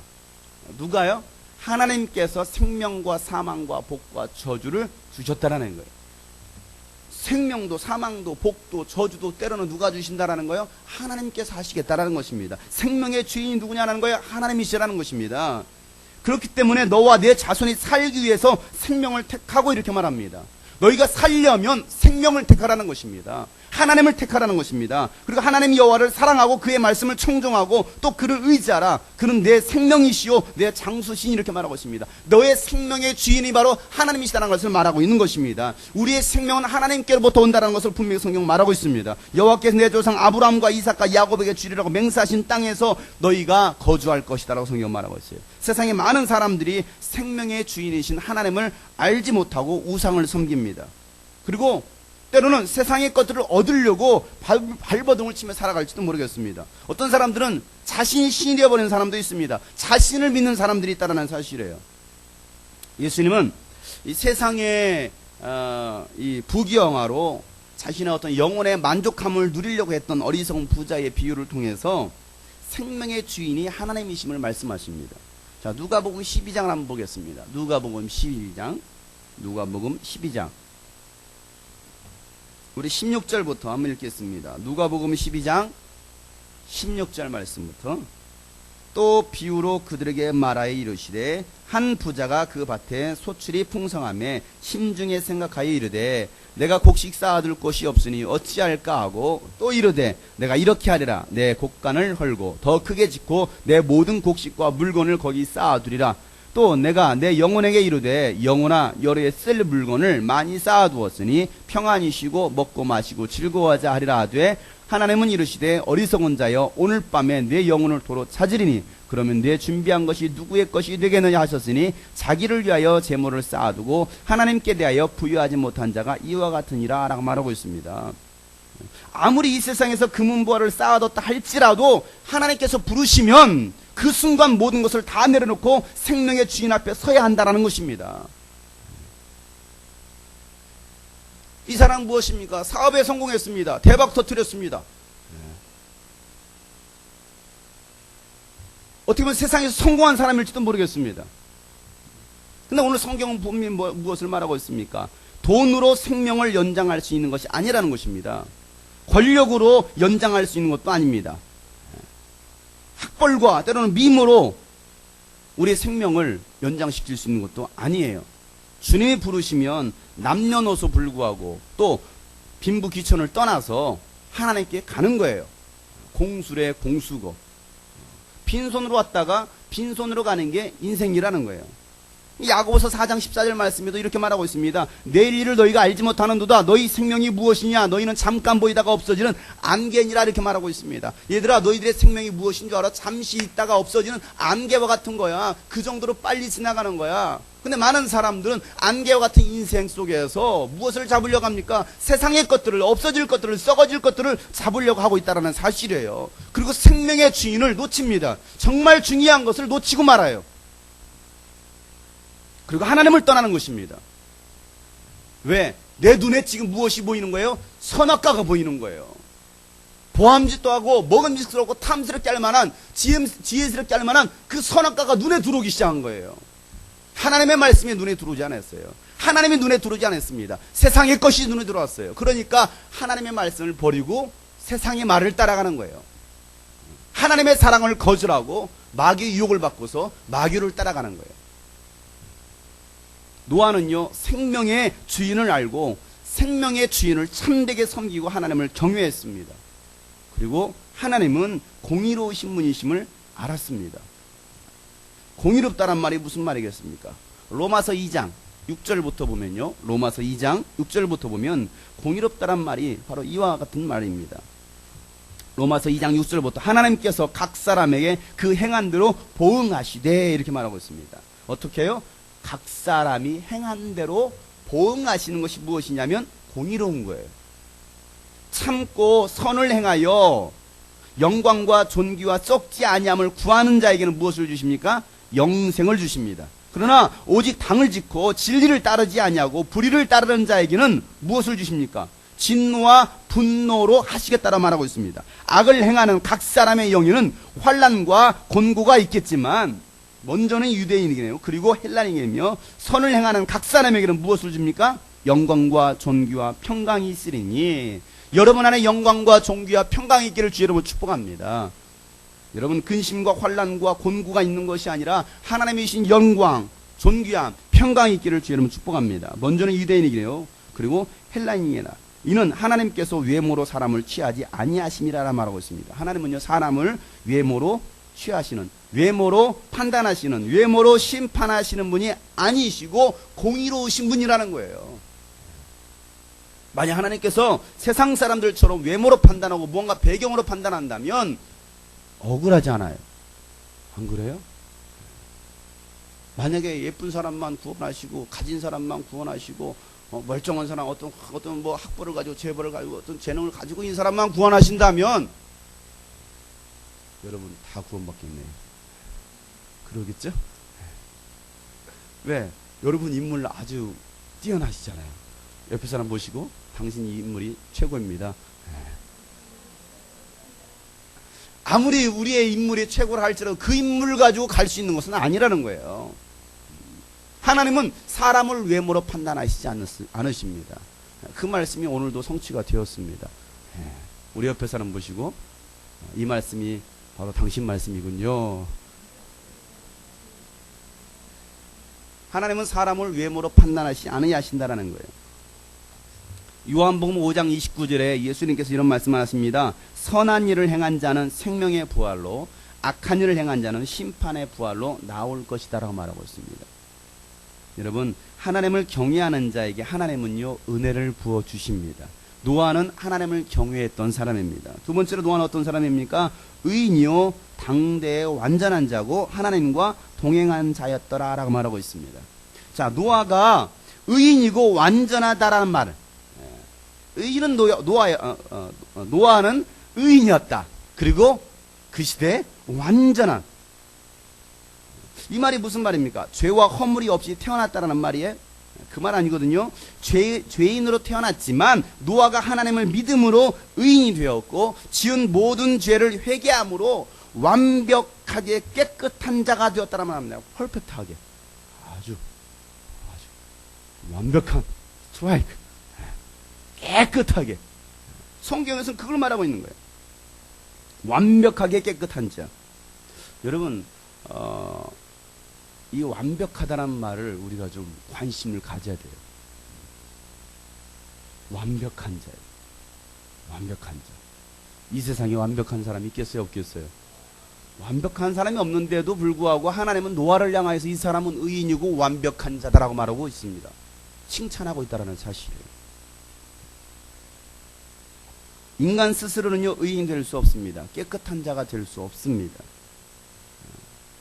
누가요? 하나님께서 생명과 사망과 복과 저주를 주셨다라는 거예요. 생명도 사망도 복도 저주도 때로는 누가 주신다라는 거예요? 하나님께서 하시겠다라는 것입니다. 생명의 주인이 누구냐라는 거예요? 하나님이시라는 것입니다. 그렇기 때문에 너와 내 자손이 살기 위해서 생명을 택하고 이렇게 말합니다. 너희가 살려면 생명을 택하라는 것입니다. 하나님을 택하라는 것입니다. 그리고 하나님 여호와를 사랑하고 그의 말씀을 청종하고 또 그를 의지하라. 그는 내 생명이시요 내 장수신 이렇게 말하고 있습니다. 너의 생명의 주인이 바로 하나님이시다는 것을 말하고 있는 것입니다. 우리의 생명은 하나님께로부터 온다는 것을 분명히 성경 말하고 있습니다. 여호와께서 내 조상 아브라함과 이삭과 야곱에게 주리라고 맹세하신 땅에서 너희가 거주할 것이다라고 성경 말하고 있어요. 세상에 많은 사람들이 생명의 주인이신 하나님을 알지 못하고 우상을 섬깁니다. 그리고 때로는 세상의 것들을 얻으려고 발버둥을 치며 살아갈지도 모르겠습니다. 어떤 사람들은 자신이 신이 되어버리는 사람도 있습니다. 자신을 믿는 사람들이 있다는 사실이에요. 예수님은 이 세상의 이 부귀영화로 자신의 어떤 영혼의 만족함을 누리려고 했던 어리석은 부자의 비유를 통해서 생명의 주인이 하나님이심을 말씀하십니다. 자, 누가복음 12장을 한번 보겠습니다. 누가복음 12장. 우리 16절부터 한번 읽겠습니다. 누가복음 12장 16절 말씀부터. 또 비유로 그들에게 말하여 이르시되 한 부자가 그 밭에 소출이 풍성함에 심중에 생각하여 이르되 내가 곡식 쌓아둘 곳이 없으니 어찌할까 하고 또 이르되 내가 이렇게 하리라 내 곡간을 헐고 더 크게 짓고 내 모든 곡식과 물건을 거기 쌓아두리라 또 내가 내 영혼에게 이르되 영혼아 여러에 쓸 물건을 많이 쌓아두었으니 평안히 쉬고 먹고 마시고 즐거워하자 하리라 하되 하나님은 이르시되 어리석은 자여 오늘 밤에 내 영혼을 도로 찾으리니 그러면 내 준비한 것이 누구의 것이 되겠느냐 하셨으니 자기를 위하여 재물을 쌓아두고 하나님께 대하여 부유하지 못한 자가 이와 같으니라 라고 말하고 있습니다. 아무리 이 세상에서 금은보화를 쌓아뒀다 할지라도 하나님께서 부르시면 그 순간 모든 것을 다 내려놓고 생명의 주인 앞에 서야 한다는 것입니다. 이 사람 무엇입니까? 사업에 성공했습니다. 대박 터뜨렸습니다. 어떻게 보면 세상에서 성공한 사람일지도 모르겠습니다. 근데 오늘 성경은 분명히 무엇을 말하고 있습니까? 돈으로 생명을 연장할 수 있는 것이 아니라는 것입니다. 권력으로 연장할 수 있는 것도 아닙니다. 학벌과 때로는 미모로 우리의 생명을 연장시킬 수 있는 것도 아니에요. 주님이 부르시면 남녀노소 불구하고 또 빈부 귀천을 떠나서 하나님께 가는 거예요. 공수래 공수고 빈손으로 왔다가 빈손으로 가는 게 인생이라는 거예요. 야고보서 4장 14절 말씀에도 이렇게 말하고 있습니다. 내일 일을 너희가 알지 못하는도다. 너희 생명이 무엇이냐? 너희는 잠깐 보이다가 없어지는 안개니라 이렇게 말하고 있습니다. 얘들아 너희들의 생명이 무엇인 줄 알아? 잠시 있다가 없어지는 안개와 같은 거야. 그 정도로 빨리 지나가는 거야. 근데 많은 사람들은 안개와 같은 인생 속에서 무엇을 잡으려고 합니까? 세상의 것들을, 없어질 것들을, 썩어질 것들을 잡으려고 하고 있다는 사실이에요. 그리고 생명의 주인을 놓칩니다. 정말 중요한 것을 놓치고 말아요. 그리고 하나님을 떠나는 것입니다. 왜? 내 눈에 지금 무엇이 보이는 거예요? 선악과가 보이는 거예요. 보암짓도 하고 먹음직스럽고 탐스럽게 할 만한 지혜스럽게 할 만한 그 선악과가 눈에 들어오기 시작한 거예요. 하나님의 말씀이 눈에 들어오지 않았어요. 하나님이 눈에 들어오지 않았습니다. 세상의 것이 눈에 들어왔어요. 그러니까 하나님의 말씀을 버리고 세상의 말을 따라가는 거예요. 하나님의 사랑을 거절하고 마귀의 유혹을 받고서 마귀를 따라가는 거예요. 노아는요 생명의 주인을 알고 생명의 주인을 참되게 섬기고 하나님을 경외했습니다. 그리고 하나님은 공의로우신 분이심을 알았습니다. 공의롭다란 말이 무슨 말이겠습니까? 로마서 2장 6절부터 보면요, 로마서 2장 6절부터 보면 공의롭다란 말이 바로 이와 같은 말입니다. 로마서 2장 6절부터 하나님께서 각 사람에게 그 행한 대로 보응하시되 이렇게 말하고 있습니다. 어떻게 해요? 각 사람이 행한 대로 보응하시는 것이 무엇이냐면 공의로운 거예요. 참고 선을 행하여 영광과 존귀와 썩지 아니함을 구하는 자에게는 무엇을 주십니까? 영생을 주십니다. 그러나 오직 당을 짓고 진리를 따르지 아니하고 불의를 따르는 자에게는 무엇을 주십니까? 진노와 분노로 하시겠다라 말하고 있습니다. 악을 행하는 각 사람의 영에는 환난과 곤고가 있겠지만 먼저는 유대인이네요. 그리고 헬라인이며 선을 행하는 각 사람에게는 무엇을 줍니까? 영광과 존귀와 평강이 있으리니 여러분 안에 영광과 존귀와 평강이 있기를 주 여러분 축복합니다. 여러분 근심과 환난과 곤고가 있는 것이 아니라 하나님이 주신 영광, 존귀함, 평강이 있기를 주 여러분 축복합니다. 먼저는 유대인이네요. 그리고 헬라인이라 이는 하나님께서 외모로 사람을 취하지 아니하심이라 말하고 있습니다. 하나님은요 사람을 외모로 취하시는, 외모로 판단하시는, 외모로 심판하시는 분이 아니시고 공의로우신 분이라는 거예요. 만약 하나님께서 세상 사람들처럼 외모로 판단하고 무언가 배경으로 판단한다면 억울하지 않아요? 안 그래요? 만약에 예쁜 사람만 구원하시고 가진 사람만 구원하시고 멀쩡한 사람 어떤 뭐 학벌을 가지고 재벌을 가지고 어떤 재능을 가지고 있는 사람만 구원하신다면 여러분 다 구원받겠네요. 그러겠죠? 왜? 여러분 인물 아주 뛰어나시잖아요. 옆에 사람 보시고 당신 이 인물이 최고입니다. 아무리 우리의 인물이 최고라 할지라도 그 인물 가지고 갈 수 있는 것은 아니라는 거예요. 하나님은 사람을 외모로 판단하시지 않으십니다. 그 말씀이 오늘도 성취가 되었습니다. 우리 옆에 사람 보시고 이 말씀이 바로 당신 말씀이군요. 하나님은 사람을 외모로 판단하시 아니하신다라는 거예요. 요한복음 5장 29절에 예수님께서 이런 말씀을 하십니다. 선한 일을 행한 자는 생명의 부활로, 악한 일을 행한 자는 심판의 부활로 나올 것이다 라고 말하고 있습니다. 여러분, 하나님을 경외하는 자에게 하나님은요 은혜를 부어주십니다. 노아는 하나님을 경외했던 사람입니다. 두 번째로 노아는 어떤 사람입니까? 의인이요 당대의 완전한 자고 하나님과 동행한 자였더라 라고 말하고 있습니다. 자, 노아가 의인이고 완전하다라는 말, 의인은 노아는 의인이었다. 그리고 그 시대에 완전한, 이 말이 무슨 말입니까? 죄와 허물이 없이 태어났다라는 말이에요. 그 말 아니거든요. 죄인으로 태어났지만 노아가 하나님을 믿음으로 의인이 되었고 지은 모든 죄를 회개함으로 완벽하게 깨끗한 자가 되었다라는 말입니다. 퍼펙트하게, 아주 완벽한 스트라이크, 깨끗하게. 성경에서는 그걸 말하고 있는 거예요. 완벽하게 깨끗한 자. 여러분, 이 완벽하다는 말을 우리가 좀 관심을 가져야 돼요. 완벽한 자예요. 완벽한 자. 이 세상에 완벽한 사람이 있겠어요, 없겠어요? 완벽한 사람이 없는데도 불구하고 하나님은 노아를 향하여서 이 사람은 의인이고 완벽한 자다라고 말하고 있습니다. 칭찬하고 있다는 사실이에요. 인간 스스로는요 의인이 될 수 없습니다. 깨끗한 자가 될 수 없습니다.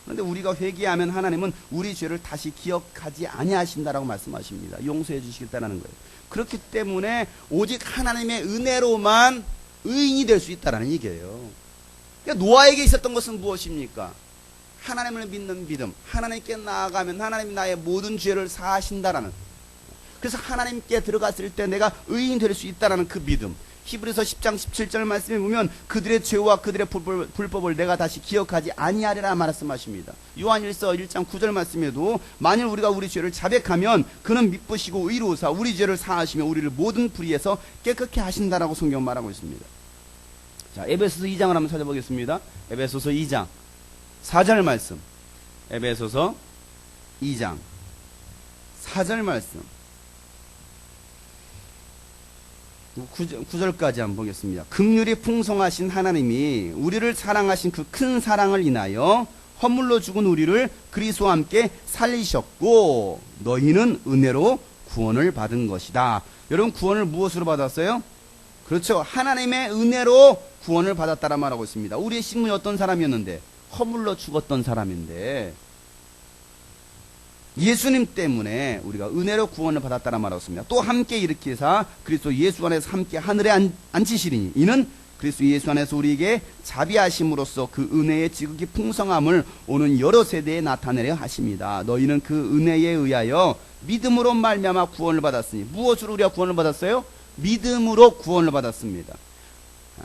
그런데 우리가 회개하면 하나님은 우리 죄를 다시 기억하지 아니하신다라고 말씀하십니다. 용서해 주시겠다는 거예요. 그렇기 때문에 오직 하나님의 은혜로만 의인이 될 수 있다는 얘기예요. 그러니까 노아에게 있었던 것은 무엇입니까? 하나님을 믿는 믿음, 하나님께 나아가면 하나님이 나의 모든 죄를 사하신다라는, 그래서 하나님께 들어갔을 때 내가 의인이 될 수 있다라는 그 믿음. 히브리서 10장 17절 말씀에 보면 그들의 죄와 그들의 불법을 내가 다시 기억하지 아니하리라 말씀하십니다. 요한일서 1장 9절 말씀에도 만일 우리가 우리 죄를 자백하면 그는 미쁘시고 의로우사 우리 죄를 사하시며 우리를 모든 불의에서 깨끗게 하신다라고 성경 말하고 있습니다. 자, 에베소서 2장을 한번 찾아보겠습니다. 에베소서 2장 4절 말씀. 에베소서 2장 4절 말씀. 9절까지 한번 보겠습니다. 긍휼이 풍성하신 하나님이 우리를 사랑하신 그 큰 사랑을 인하여 허물로 죽은 우리를 그리스도와 함께 살리셨고 너희는 은혜로 구원을 받은 것이다. 여러분, 구원을 무엇으로 받았어요? 그렇죠. 하나님의 은혜로 구원을 받았다라 말하고 있습니다. 우리의 신분이 어떤 사람이었는데? 허물로 죽었던 사람인데 예수님 때문에 우리가 은혜로 구원을 받았다라 말하고 있습니다. 또 함께 일으키사 그리스도 예수 안에서 함께 하늘에 앉히시리니 이는 그리스도 예수 안에서 우리에게 자비하심으로써 그 은혜의 지극히 풍성함을 오는 여러 세대에 나타내려 하십니다. 너희는 그 은혜에 의하여 믿음으로 말미암아 구원을 받았으니, 무엇으로 우리가 구원을 받았어요? 믿음으로 구원을 받았습니다.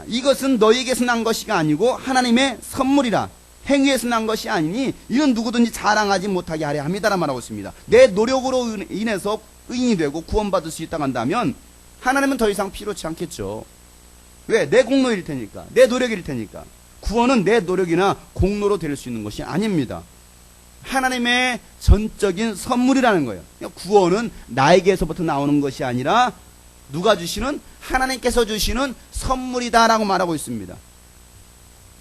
이것은 너희에게서 난 것이 아니고 하나님의 선물이라. 행위에서 난 것이 아니니 이는 누구든지 자랑하지 못하게 하려 함이다라 말하고 있습니다. 내 노력으로 인해서 의인이 되고 구원받을 수 있다고 한다면 하나님은 더 이상 필요치 않겠죠. 왜? 내 공로일 테니까, 내 노력일 테니까. 구원은 내 노력이나 공로로 될 수 있는 것이 아닙니다. 하나님의 전적인 선물이라는 거예요. 구원은 나에게서부터 나오는 것이 아니라 누가 주시는? 하나님께서 주시는 선물이다라고 말하고 있습니다.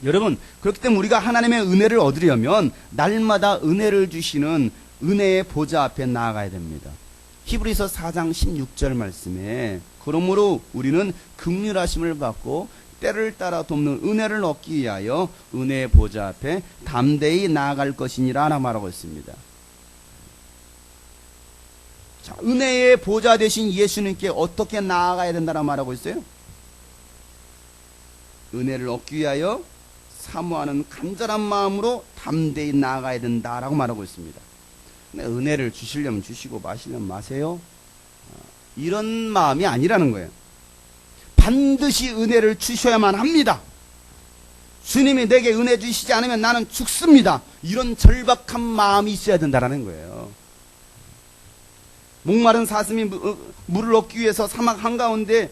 여러분, 그렇기 때문에 우리가 하나님의 은혜를 얻으려면 날마다 은혜를 주시는 은혜의 보좌 앞에 나아가야 됩니다. 히브리서 4장 16절 말씀에 그러므로 우리는 긍휼하심을 받고 때를 따라 돕는 은혜를 얻기 위하여 은혜의 보좌 앞에 담대히 나아갈 것이니라 말하고 있습니다. 자, 은혜의 보좌 되신 예수님께 어떻게 나아가야 된다고 말하고 있어요? 은혜를 얻기 위하여 사모하는 간절한 마음으로 담대히 나아가야 된다라고 말하고 있습니다. 근데 은혜를 주시려면 주시고 마시려면 마세요. 이런 마음이 아니라는 거예요. 반드시 은혜를 주셔야만 합니다. 주님이 내게 은혜 주시지 않으면 나는 죽습니다. 이런 절박한 마음이 있어야 된다는 거예요. 목마른 사슴이 물을 얻기 위해서 사막 한가운데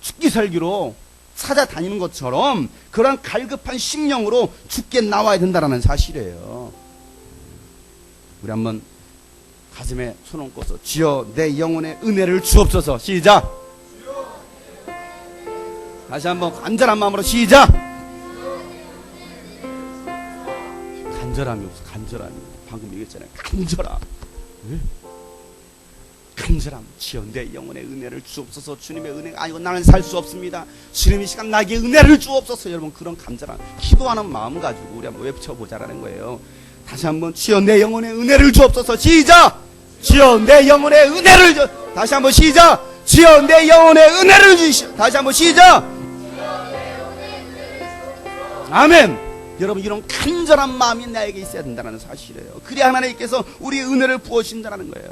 죽기 살기로 찾아다니는 것처럼 그런 갈급한 심령으로 죽게 나와야 된다는 사실이에요. 우리 한번 가슴에 손 얹고서 주여 내 영혼의 은혜를 주옵소서. 시작. 다시 한번 간절한 마음으로 시작. 간절함이 없어. 간절함이. 방금 얘기했잖아요. 간절함. 간절함. 주여 내 영혼의 은혜를 주옵소서. 주님의 은혜가 아니고 나는 살 수 없습니다. 주님 이 시간 나에게 은혜를 주옵소서. 여러분 그런 간절함, 기도하는 마음 가지고 우리 한번 외쳐보자라는 거예요. 다시 한번 주여 내 영혼의 은혜를 주옵소서. 시작. 주여 내 영혼의 은혜를 주. 다시 한번 시작. 주여 내 영혼의 은혜를 주시오. 다시 한번 시작. 아멘. 여러분 이런 간절한 마음이 나에게 있어야 된다는 사실이에요. 그래야 하나님께서 우리의 은혜를 부어주신다는 거예요.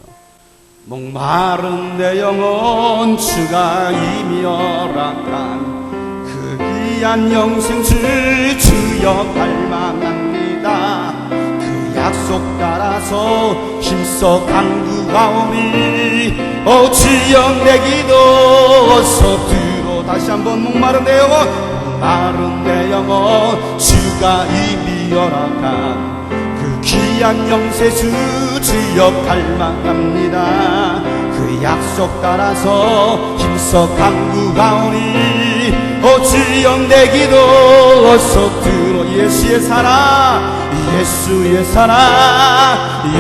목마른 내 영혼 주가 이미 허락한 그 귀한 영생줄 주여 갈망합니다. 그 약속 따라서 힘써 간구하오니 오 주여 내 기도 어서 들어. 다시 한번 목마른 내 영혼, 목마른 내 영혼 주가 이미 허락한 그 귀한 영세주 주여 갈망합니다. 그 약속 따라서 힘써 간구하오니 오 주여 내 기도 어서 들어. 예수의 사랑, 예수의 사랑,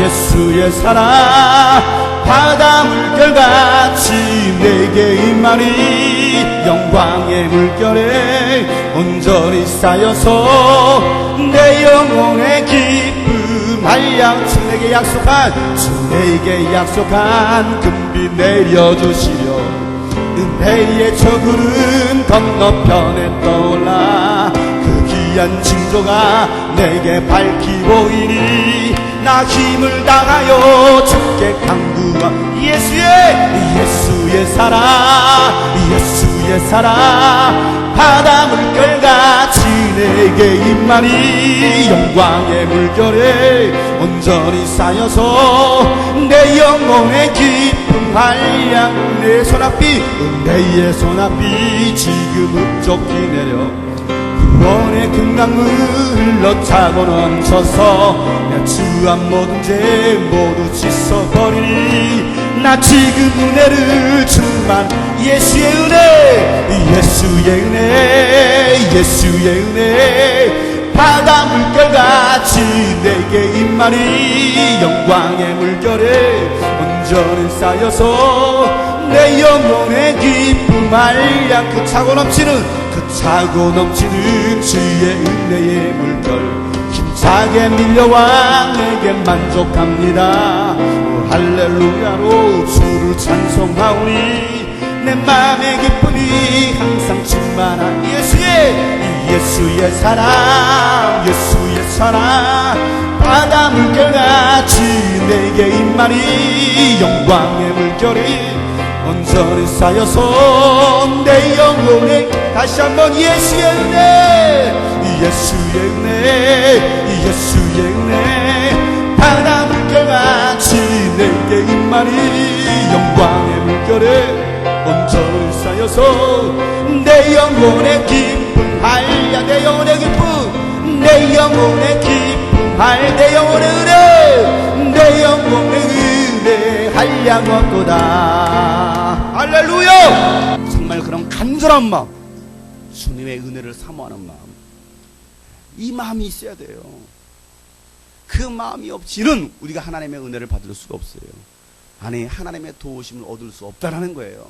예수의 사랑 바다 물결같이 내게 임하니 영광의 물결에 온전히 쌓여서 내 영혼의 기쁨 한량 주 내게 약속한 금빛 내려주시려 은혜의 저구름 건너편에 떠올라 그 귀한 징조가 내게 밝히 보이니 나 힘을 다하여 주께 간구하. 예수의 사랑, 예수의 사랑 바다 물결같이 내게 임하니 영광의 물결에 온전히 쌓여서 내 영혼의 기쁨 한량 내 손앞이 은혜의 손앞이 지금 흡족히 내려 구원의 금강물 흘러차고 넘쳐서 내 주한 모든 죄 모두 씻어버리니 나 지금 은혜를 충만. 예수의 은혜, 예수의 은혜, 예수의 은혜 바다 물결같이 내게 임하니 영광의 물결에 온전히 쌓여서 내 영혼의 기쁨 한량 그 차고 넘치는 주의 은혜의 물결 힘차게 밀려와 내게 만족합니다. 오, 할렐루야로 주를 찬송하오니 내 마음의 기쁨이 항상 충만한 예수의 사랑, 예수의 사랑 바다 물결같이 내게 임하니 영광의 물결이 온전히 쌓여서 내 영혼에 다시 한번 예수의 은혜, 예수의 은혜, 예수의 은혜 바다 물결같이 내게 임하니 영광의 물결에 온전히 쌓여서 내 영혼의 기쁨 할야 내 영혼의 기쁨 내 영혼의 기쁨 할 내 영혼의 은혜 내 영혼의 은혜 한량없도다. 할렐루야. 정말 그런 간절한 마음, 주님의 은혜를 사모하는 마음, 이 마음이 있어야 돼요. 그 마음이 없이는 우리가 하나님의 은혜를 받을 수가 없어요. 아니 하나님의 도우심을 얻을 수 없다라는 거예요.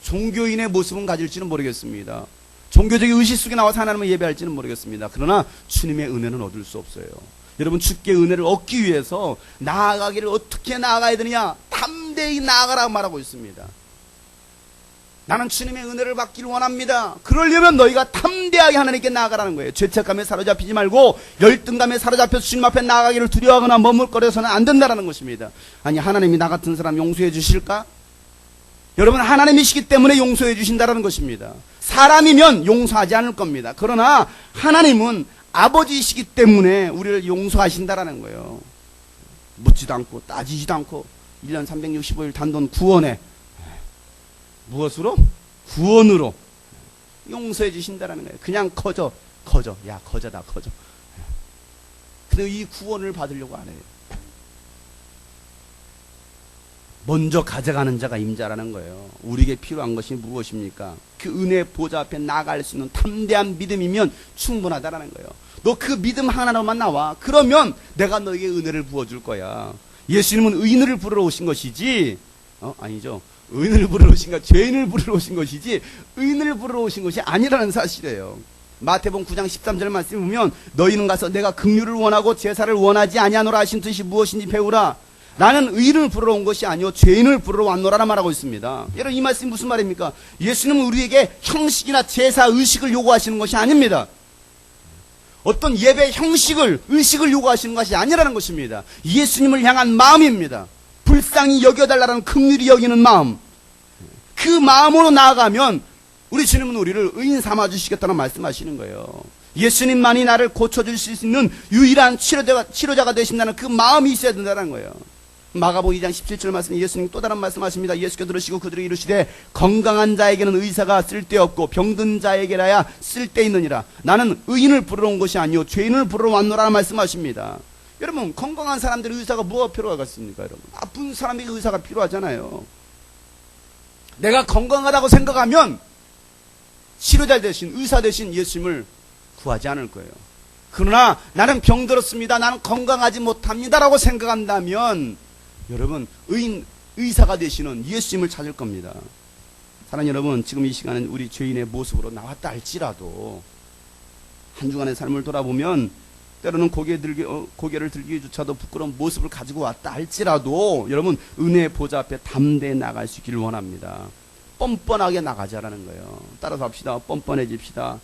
종교인의 모습은 가질지는 모르겠습니다. 종교적인 의식 속에 나와서 하나님을 예배할지는 모르겠습니다. 그러나 주님의 은혜는 얻을 수 없어요. 여러분 주께 은혜를 얻기 위해서 나아가기를 어떻게 나아가야 되느냐? 담대히 나아가라고 말하고 있습니다. 나는 주님의 은혜를 받기를 원합니다. 그러려면 너희가 담대하게 하나님께 나아가라는 거예요. 죄책감에 사로잡히지 말고 열등감에 사로잡혀서 주님 앞에 나아가기를 두려워하거나 머물거려서는 안 된다는 것입니다. 아니 하나님이 나 같은 사람 용서해 주실까? 여러분 하나님이시기 때문에 용서해 주신다는 것입니다. 사람이면 용서하지 않을 겁니다. 그러나 하나님은 아버지이시기 때문에 우리를 용서하신다라는 거예요. 묻지도 않고 따지지도 않고 1년 365일 단돈 구원에 무엇으로? 구원으로 용서해 주신다라는 거예요. 그냥 거저 야 거저다 거저. 근데 이 구원을 받으려고 안 해요. 먼저 가져가는 자가 임자라는 거예요. 우리에게 필요한 것이 무엇입니까? 그 은혜 보좌 앞에 나갈 수 있는 담대한 믿음이면 충분하다라는 거예요. 너 그 믿음 하나로만 나와. 그러면 내가 너에게 은혜를 부어줄 거야. 예수님은 의인을 부르러 오신 것이지, 아니죠. 의인을 부르러 오신 것, 죄인을 부르러 오신 것이지, 의인을 부르러 오신 것이 아니라는 사실이에요. 마태복음 9장 13절 말씀 보면, 너희는 가서 내가 긍휼을 원하고 제사를 원하지 아니하노라 하신 뜻이 무엇인지 배우라. 나는 의인을 부르러 온 것이 아니요 죄인을 부르러 왔노라라 말하고 있습니다. 여러분, 이 말씀이 무슨 말입니까? 예수님은 우리에게 형식이나 제사, 의식을 요구하시는 것이 아닙니다. 어떤 예배 형식을, 의식을 요구하시는 것이 아니라는 것입니다. 예수님을 향한 마음입니다. 불쌍히 여겨달라는 긍휼히 여기는 마음. 그 마음으로 나아가면 우리 주님은 우리를 의인 삼아주시겠다는 말씀하시는 거예요. 예수님만이 나를 고쳐줄 수 있는 유일한 치료자가 되신다는 그 마음이 있어야 된다는 거예요. 마가복음 2장 17절 말씀, 예수님 또 다른 말씀하십니다. 예수께서 들으시고 그들에게 이르시되 건강한 자에게는 의사가 쓸데없고 병든 자에게라야 쓸데있느니라. 나는 의인을 부르러 온 것이 아니요 죄인을 부르러 왔노라 말씀하십니다. 여러분, 건강한 사람들의 의사가 뭐가 필요하겠습니까? 여러분, 아픈 사람에게 의사가 필요하잖아요. 내가 건강하다고 생각하면 치료자 대신, 의사 대신 예수님을 구하지 않을 거예요. 그러나 나는 병들었습니다, 나는 건강하지 못합니다라고 생각한다면 여러분, 의사가 되시는 예수님을 찾을 겁니다. 사랑하는 여러분, 지금 이 시간은 우리 죄인의 모습으로 나왔다 할지라도 한 주간의 삶을 돌아보면 때로는 고개를 들기조차도 부끄러운 모습을 가지고 왔다 할지라도 여러분, 은혜의 보좌 앞에 담대히 나갈 수 있기를 원합니다. 뻔뻔하게 나가자라는 거예요. 따라서 합시다. 뻔뻔해집시다.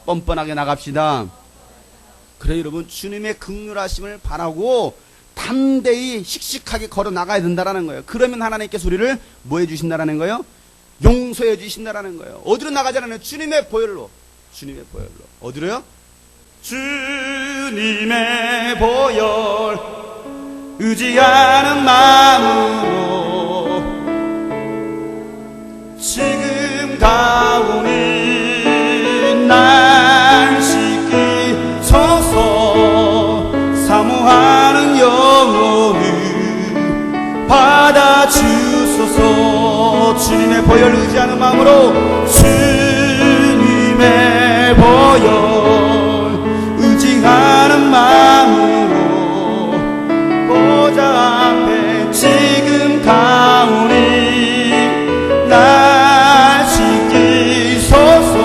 뻔뻔하게 나갑시다. 그래, 여러분, 주님의 긍휼하심을 바라고 담대히 씩씩하게 걸어 나가야 된다라는 거예요. 그러면 하나님께서 우리를 뭐 해주신다라는 거예요? 용서해 주신다라는 거예요. 어디로 나가자라는 거예요? 주님의 보혈로. 주님의 보혈로. 어디로요? 주님의 보혈 의지하는 마음으로 지금 가오니 날 씻기소서. 사모하는 영혼을 받아주소서. 주님의 보혈 의지하는 마음으로 주님의 보혈 의지하는 마음으로 보좌 앞에 지금 가오니 날 씻기소서.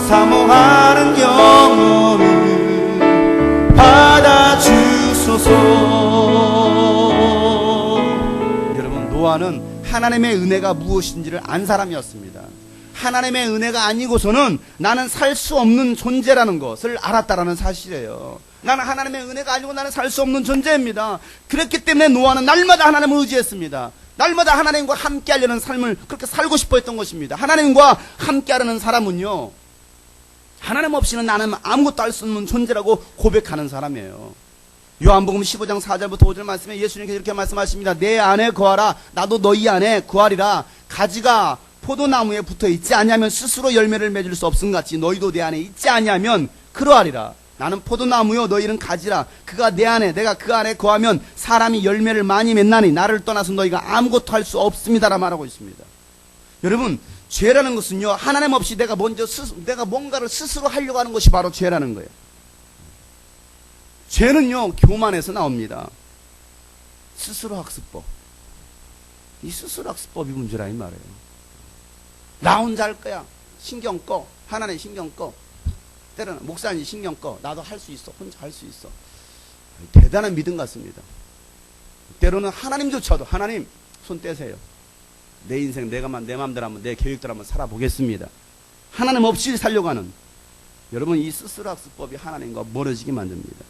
사모하는 영혼을 받아주소서. 여러분, 노아는 하나님의 은혜가 무엇인지를 안 사람이었습니다. 하나님의 은혜가 아니고서는 나는 살 수 없는 존재라는 것을 알았다라는 사실이에요. 나는 하나님의 은혜가 아니고 나는 살 수 없는 존재입니다. 그렇기 때문에 노아는 날마다 하나님을 의지했습니다. 날마다 하나님과 함께 하려는 삶을 그렇게 살고 싶어 했던 것입니다. 하나님과 함께 하려는 사람은요, 하나님 없이는 나는 아무것도 할 수 없는 존재라고 고백하는 사람이에요. 요한복음 15장 4절부터 5절 말씀에 예수님께서 이렇게 말씀하십니다. 내 안에 거하라, 나도 너희 안에 거하리라. 가지가 포도나무에 붙어 있지 아니하면 스스로 열매를 맺을 수 없음같이 너희도 내 안에 있지 아니하면 그러하리라. 나는 포도나무요 너희는 가지라. 그가 내 안에 내가 그 안에 거하면 사람이 열매를 많이 맺나니 나를 떠나서 너희가 아무것도 할 수 없습니다라 말하고 있습니다. 여러분, 죄라는 것은요, 하나님 없이 내가 뭔가를 스스로 하려고 하는 것이 바로 죄라는 거예요. 죄는요, 교만에서 나옵니다. 스스로 학습법. 이 스스로 학습법이 문제라 이 말이에요. 나 혼자 할 거야. 신경 꺼. 하나님 신경 꺼. 때로는 목사님 신경 꺼. 나도 할 수 있어. 혼자 할 수 있어. 대단한 믿음 같습니다. 때로는 하나님조차도 하나님 손 떼세요. 내 인생 내 맘대로 한번 내 계획대로 한번 살아보겠습니다. 하나님 없이 살려고 하는 여러분, 이 스스로 학습법이 하나님과 멀어지게 만듭니다.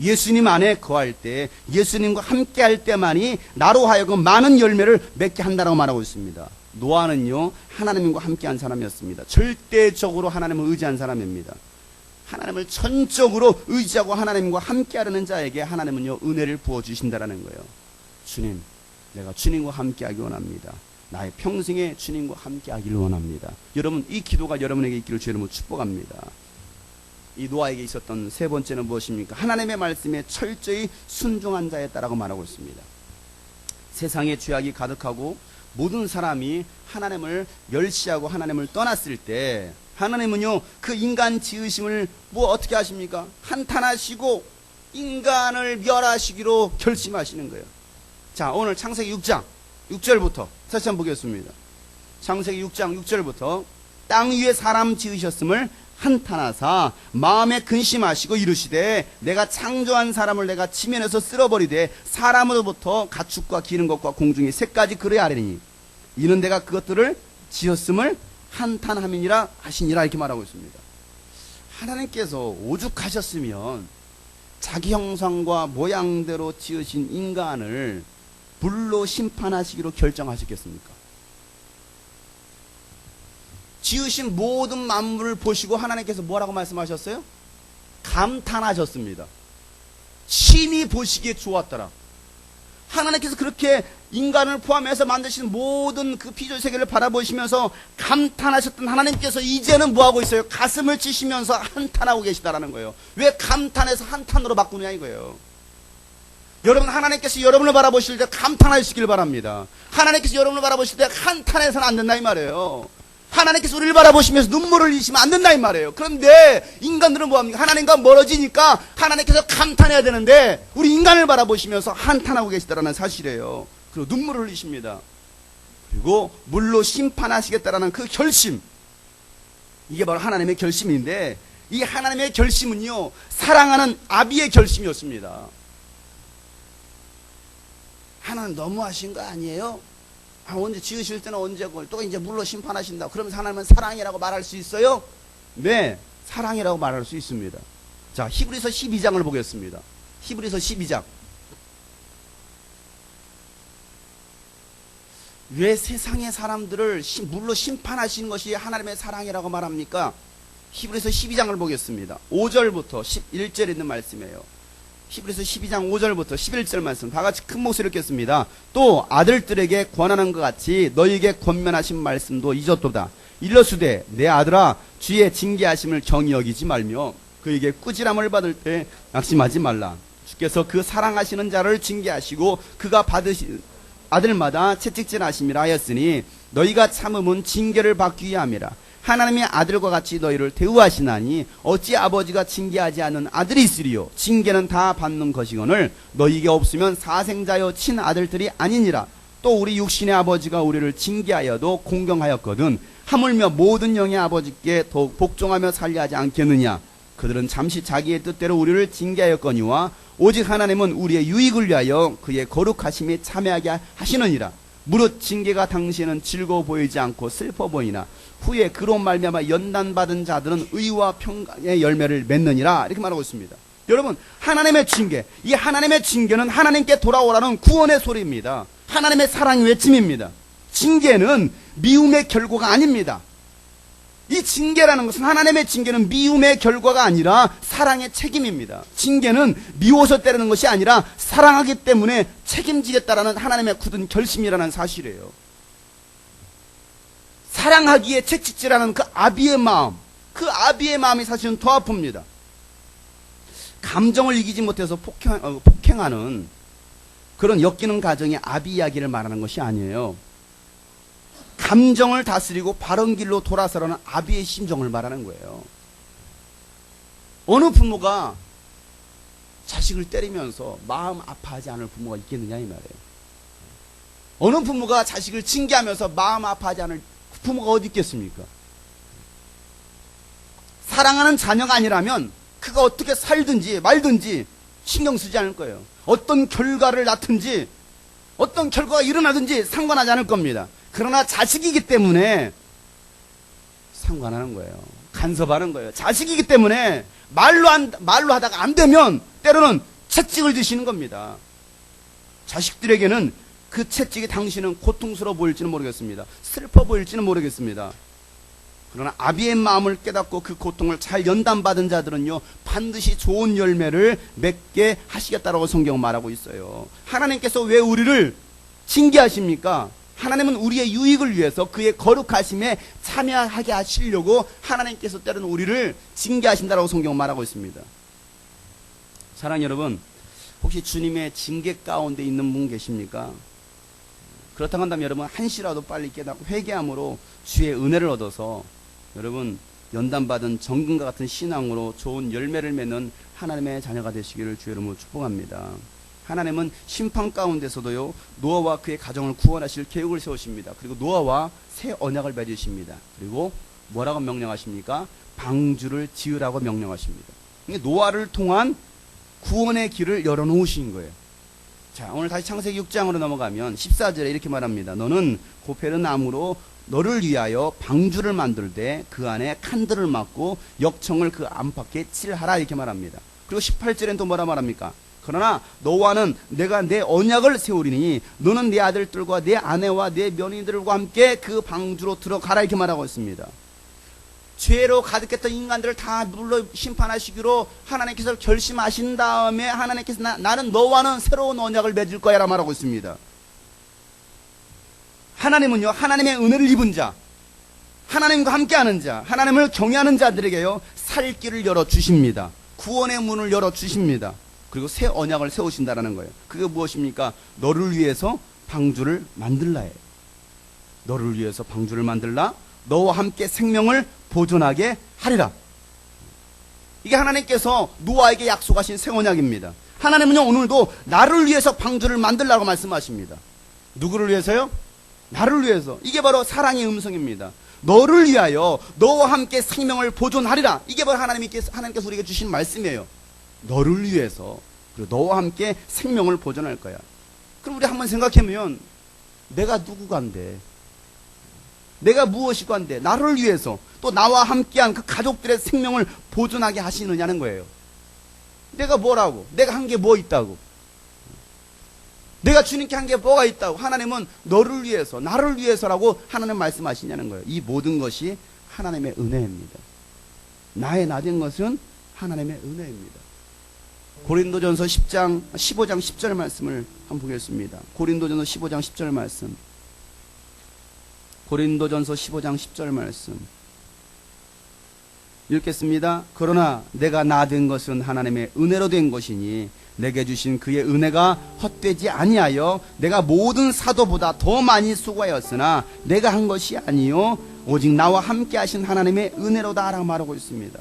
예수님 안에 거할 때, 예수님과 함께 할 때만이 나로 하여금 많은 열매를 맺게 한다고 말하고 있습니다. 노아는요, 하나님과 함께 한 사람이었습니다. 절대적으로 하나님을 의지한 사람입니다. 하나님을 전적으로 의지하고 하나님과 함께 하려는 자에게 하나님은요, 은혜를 부어주신다라는 거예요. 주님, 내가 주님과 함께 하기 원합니다. 나의 평생에 주님과 함께 하기를 원합니다. 여러분, 이 기도가 여러분에게 있기를 주 이름으로 축복합니다. 이 노아에게 있었던 세 번째는 무엇입니까? 하나님의 말씀에 철저히 순종한 자였다라고 말하고 있습니다. 세상에 죄악이 가득하고 모든 사람이 하나님을 멸시하고 하나님을 떠났을 때 하나님은요 그 인간 지으심을 뭐 어떻게 하십니까? 한탄하시고 인간을 멸하시기로 결심하시는 거예요. 자, 오늘 창세기 6장 6절부터 다시 한번 보겠습니다. 창세기 6장 6절부터 땅 위에 사람 지으셨음을 한탄하사 마음에 근심하시고 이르시되 내가 창조한 사람을 내가 지면에서 쓸어버리되 사람으로부터 가축과 기는 것과 공중의 새까지 그래야 하리니 이는 내가 그것들을 지었음을 한탄함이니라 하시니라 이렇게 말하고 있습니다. 하나님께서 오죽하셨으면 자기 형상과 모양대로 지으신 인간을 불로 심판하시기로 결정하셨겠습니까? 지으신 모든 만물을 보시고 하나님께서 뭐라고 말씀하셨어요? 감탄하셨습니다. 심히 보시기에 좋았더라. 하나님께서 그렇게 인간을 포함해서 만드신 모든 그 피조 세계를 바라보시면서 감탄하셨던 하나님께서 이제는 뭐하고 있어요? 가슴을 치시면서 한탄하고 계시다라는 거예요. 왜 감탄해서 한탄으로 바꾸느냐 이거예요. 여러분, 하나님께서 여러분을 바라보실 때 감탄하시길 바랍니다. 하나님께서 여러분을 바라보실 때 한탄해서는 안 된다 이 말이에요. 하나님께서 우리를 바라보시면서 눈물을 흘리시면 안 된다 이 말이에요. 그런데 인간들은 뭐합니까? 하나님과 멀어지니까 하나님께서 감탄해야 되는데 우리 인간을 바라보시면서 한탄하고 계시다라는 사실이에요. 그리고 눈물을 흘리십니다. 그리고 물로 심판하시겠다라는 그 결심, 이게 바로 하나님의 결심인데 이 하나님의 결심은요 사랑하는 아비의 결심이었습니다. 하나님 너무하신 거 아니에요? 언제 지으실 때는 언제고 또 이제 물로 심판하신다. 그러면 하나님은 사랑이라고 말할 수 있어요? 네, 사랑이라고 말할 수 있습니다. 자, 히브리서 12장을 보겠습니다. 히브리서 12장. 왜 세상의 사람들을 물로 심판하시는 것이 하나님의 사랑이라고 말합니까? 히브리서 12장을 보겠습니다. 5절부터 11절 있는 말씀이에요. 히브리서 12장 5절부터 11절 말씀 다 같이 큰 목소리로 읽겠습니다. 또 아들들에게 권하는 것 같이 너희에게 권면하신 말씀도 잊었도다. 일러수되 내 아들아 주의 징계하심을 경히 여기지 말며 그에게 꾸지람을 받을 때 낙심하지 말라. 주께서 그 사랑하시는 자를 징계하시고 그가 받으신 아들마다 채찍질하심이라 하였으니 너희가 참음은 징계를 받기 위함이라. 하나님의 아들과 같이 너희를 대우하시나니 어찌 아버지가 징계하지 않는 아들이 있으리요. 징계는 다 받는 것이거늘 너희에게 없으면 사생자여 친아들들이 아니니라. 또 우리 육신의 아버지가 우리를 징계하여도 공경하였거든 하물며 모든 영의 아버지께 더욱 복종하며 살려 하지 않겠느냐. 그들은 잠시 자기의 뜻대로 우리를 징계하였거니와 오직 하나님은 우리의 유익을 위하여 그의 거룩하심에 참여하게 하시느니라. 무릇 징계가 당시에는 즐거워 보이지 않고 슬퍼 보이나 후에 그로 말미암아 연단받은 자들은 의와 평강의 열매를 맺느니라. 이렇게 말하고 있습니다. 여러분, 하나님의 징계, 이 하나님의 징계는 하나님께 돌아오라는 구원의 소리입니다. 하나님의 사랑의 외침입니다. 징계는 미움의 결과가 아닙니다. 이 징계라는 것은, 하나님의 징계는 미움의 결과가 아니라 사랑의 책임입니다. 징계는 미워서 때리는 것이 아니라 사랑하기 때문에 책임지겠다라는 하나님의 굳은 결심이라는 사실이에요. 사랑하기에 채찍질하는 그 아비의 마음, 그 아비의 마음이 사실은 더 아픕니다. 감정을 이기지 못해서 폭행하는 그런 엮이는 가정의 아비 이야기를 말하는 것이 아니에요. 감정을 다스리고 바른 길로 돌아서라는 아비의 심정을 말하는 거예요. 어느 부모가 자식을 때리면서 마음 아파하지 않을 부모가 있겠느냐 이 말이에요. 어느 부모가 자식을 징계하면서 마음 아파하지 않을 부모가 어디 있겠습니까? 사랑하는 자녀가 아니라면 그가 어떻게 살든지 말든지 신경 쓰지 않을 거예요. 어떤 결과를 낳든지 어떤 결과가 일어나든지 상관하지 않을 겁니다. 그러나 자식이기 때문에 상관하는 거예요. 간섭하는 거예요. 자식이기 때문에 말로 하다가 안 되면 때로는 채찍을 드시는 겁니다. 자식들에게는 그 채찍이 당신은 고통스러워 보일지는 모르겠습니다. 슬퍼 보일지는 모르겠습니다. 그러나 아비의 마음을 깨닫고 그 고통을 잘 연단받은 자들은요 반드시 좋은 열매를 맺게 하시겠다라고 성경은 말하고 있어요. 하나님께서 왜 우리를 징계하십니까? 하나님은 우리의 유익을 위해서 그의 거룩하심에 참여하게 하시려고 하나님께서 때로는 우리를 징계하신다라고 성경은 말하고 있습니다. 사랑하는 여러분, 혹시 주님의 징계 가운데 있는 분 계십니까? 그렇다고 한다면 여러분 한시라도 빨리 깨닫고 회개함으로 주의 은혜를 얻어서 여러분 연단받은 정금과 같은 신앙으로 좋은 열매를 맺는 하나님의 자녀가 되시기를 주의 이름으로 축복합니다. 하나님은 심판 가운데서도요 노아와 그의 가정을 구원하실 계획을 세우십니다. 그리고 노아와 새 언약을 맺으십니다. 그리고 뭐라고 명령하십니까? 방주를 지으라고 명령하십니다. 노아를 통한 구원의 길을 열어놓으신 거예요. 자, 오늘 다시 창세기 6장으로 넘어가면 14절에 이렇게 말합니다. 너는 고페르 나무로 너를 위하여 방주를 만들되 그 안에 칸들을 막고 역청을 그 안팎에 칠하라 이렇게 말합니다. 그리고 18절엔 또 뭐라 말합니까? 그러나 너와는 내가 내 언약을 세우리니 너는 내 아들들과 내 아내와 내 며느리들과 함께 그 방주로 들어가라 이렇게 말하고 있습니다. 죄로 가득했던 인간들을 다 물러 심판하시기로 하나님께서 결심하신 다음에 하나님께서 나는 너와는 새로운 언약을 맺을 거야 라고 말하고 있습니다. 하나님은요 하나님의 은혜를 입은 자, 하나님과 함께하는 자, 하나님을 경외하는 자들에게요 살 길을 열어주십니다. 구원의 문을 열어주십니다. 그리고 새 언약을 세우신다라는 거예요. 그게 무엇입니까? 너를 위해서 방주를 만들라예요. 너를 위해서 방주를 만들라, 너와 함께 생명을 보존하게 하리라. 이게 하나님께서 노아에게 약속하신 새 언약입니다. 하나님은요 오늘도 나를 위해서 방주를 만들라고 말씀하십니다. 누구를 위해서요? 나를 위해서. 이게 바로 사랑의 음성입니다. 너를 위하여 너와 함께 생명을 보존하리라. 이게 바로 하나님께서 우리에게 주신 말씀이에요. 너를 위해서 그리고 너와 함께 생명을 보존할 거야. 그럼 우리 한번 생각해보면 내가 누구간데, 내가 무엇이간데 나를 위해서 또 나와 함께한 그 가족들의 생명을 보존하게 하시느냐는 거예요. 내가 뭐라고? 내가 한 게 뭐 있다고? 내가 주님께 한 게 뭐가 있다고? 하나님은 너를 위해서, 나를 위해서라고 하나님 말씀하시냐는 거예요. 이 모든 것이 하나님의 은혜입니다. 나의 나된 것은 하나님의 은혜입니다. 고린도전서 15장 10절 말씀을 한번 보겠습니다. 고린도전서 15장 10절 말씀. 고린도전서 15장 10절 말씀 읽겠습니다. 그러나 내가 나된 것은 하나님의 은혜로 된 것이니 내게 주신 그의 은혜가 헛되지 아니하여 내가 모든 사도보다 더 많이 수고하였으나 내가 한 것이 아니요 오직 나와 함께 하신 하나님의 은혜로다 라고 말하고 있습니다.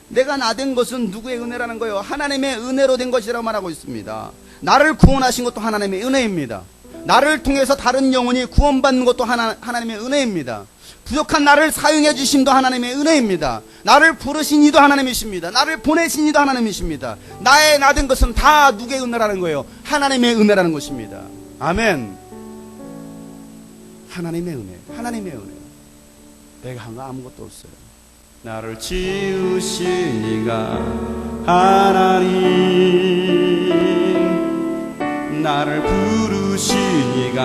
내가 나된 것은 누구의 은혜라는 거예요? 하나님의 은혜로 된 것이라고 말하고 있습니다. 나를 구원하신 것도 하나님의 은혜입니다. 나를 통해서 다른 영혼이 구원받는 것도 하나님의 은혜입니다. 부족한 나를 사용해 주심도 하나님의 은혜입니다. 나를 부르신 이도 하나님이십니다. 나를 보내신 이도 하나님이십니다. 나의 나된 것은 다 누구의 은혜라는 거예요? 하나님의 은혜라는 것입니다. 아멘. 하나님의 은혜, 하나님의 은혜. 내가 한 거 아무것도 없어요. 나를 지으신 이가 하나님, 나를 부르신 이가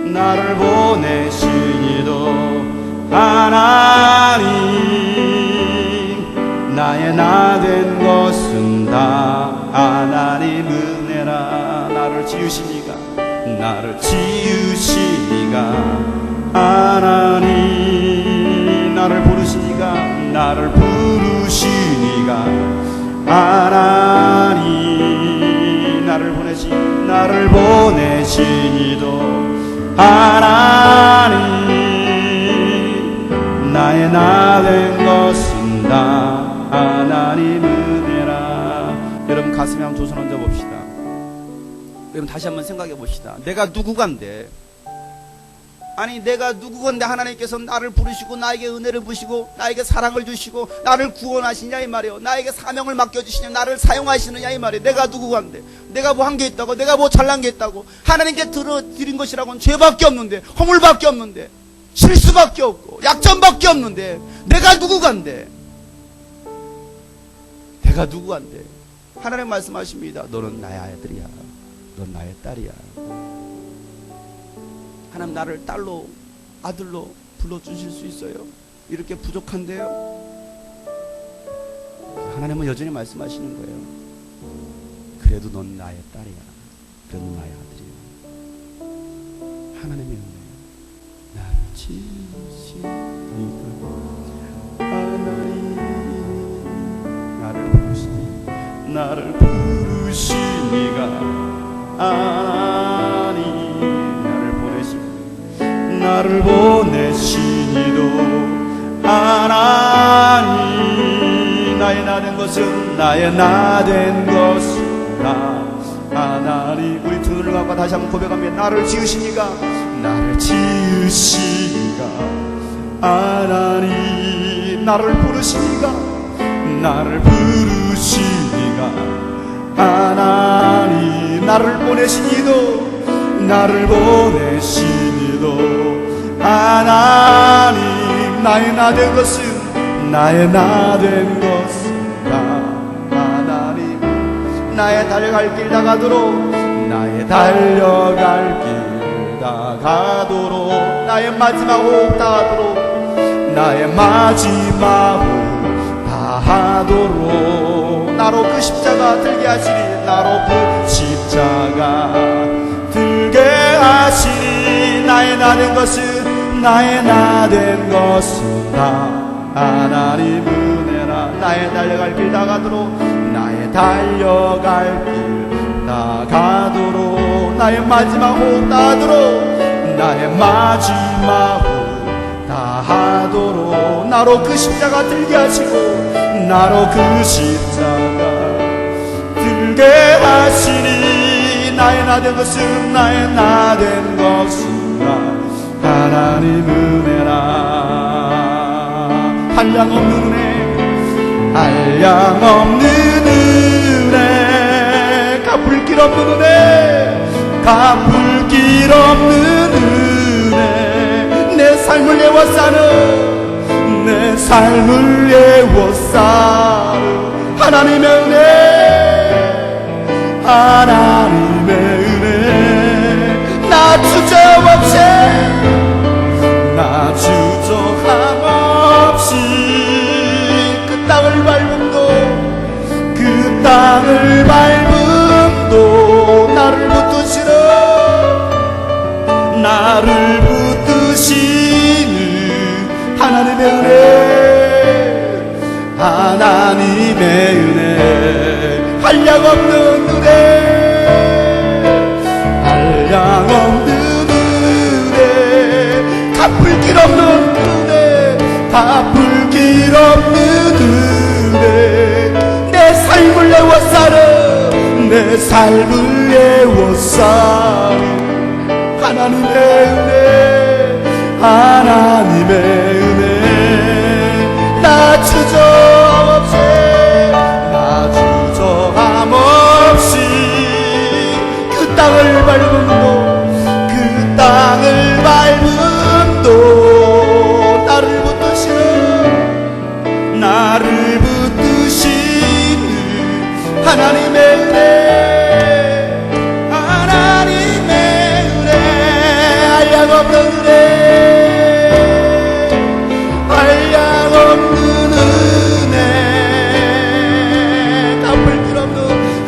하나님, 나를 보내신 이도 하나님, 나의 나된 것은 다 하나님 은혜라. 나를 지으신 이가, 나를 지으신 이가 하나님, 나를 부르신 이가, 나를 부르신 이가 하나님, 나를 보내신 이도 하나님, 나의 나된 것은 다 하나님 은혜라. 여러분 가슴에 한번 두 손 얹어 봅시다. 여러분 다시 한번 생각해 봅시다. 내가 누구간데, 아니 내가 누구건데 하나님께서 나를 부르시고 나에게 은혜를 부시고 나에게 사랑을 주시고 나를 구원하시냐 이 말이에요. 나에게 사명을 맡겨주시냐, 나를 사용하시느냐 이 말이에요. 내가 누구건데, 내가 뭐 한 게 있다고, 내가 뭐 잘난 게 있다고. 하나님께 드린 것이라고는 죄밖에 없는데, 허물밖에 없는데, 실수밖에 없고 약점밖에 없는데 내가 누구간데, 내가 누구간데. 하나님 말씀하십니다. 너는 나의 아들이야, 넌 나의 딸이야. 하나님 나를 딸로, 아들로 불러주실 수 있어요? 이렇게 부족한데요? 하나님은 여전히 말씀하시는 거예요. 그래도 넌 나의 딸이야, 그래도 나의 아들이야. 하나님의 은혜. 나를 지으신 하나님, 나를 부르시니 이가 하나님 나를 보내시니도 하나님 나의 나 된 것은 나의 나 된 것은 나 하나님 우리 두 눈을 감고 다시 한번 고백하며 나를 지으시니가 나를 지으시니가 하나님 나를 부르시니가 나를 부르시니가 하나님 나를 보내시니도 나를 보내시니도 하나님 나의 나 된 것은 나의 나 된 것은 나 하나님 나의 달려갈 길 다 가도록 나의 달려갈 길 다 가도록 나의 마지막 호흡 다 하도록 나의 마지막 호흡 다 하도록 나로 그 십자가 들게 하시리 나로 그 십자가 들게 하시니 나의 나 된 것은 나의 나 된 것은 나 하나님 은혜라 나의 달려갈 길 다 가도록 나의 달려갈 길 다 가도록 나의 마지막 호흡 다 하도록 나의 마지막 호흡 다 하도록 나로 그 십자가 들게 하시고 나로 그 십자가 들게 하시니 나의 나 된 것은 나의 나 된 것은 나 하나님 은혜라 한량 없는 은혜 한량 없는 은혜 갚을 길 없는 은혜 갚을 길 없는 은혜 내 삶을 애워싸는 내 삶을 애워싸는 하나님의 은혜 하나님의 은혜 나 주저없이 나 주저함 없이 그 땅을 밟음도 그 땅을 밟음도 나를 붙드시는 나를 붙드시는 하나님의 은혜 하나님의 은혜 한량 없는 은혜 한량 없는 은혜 갚을 길 없는 은혜 갚을 길 없는 은혜 내 삶을 애워싸는 내 삶을 애워싸는 하나님의 은혜 하나님의 은혜 나 주저없이 나 주저함 없이 그 땅을 밟음도 그 땅을 밟음도 나를 붙드시는 하나님의 은혜 하나님의 은혜 한량 없는 은혜 한량 없는 은혜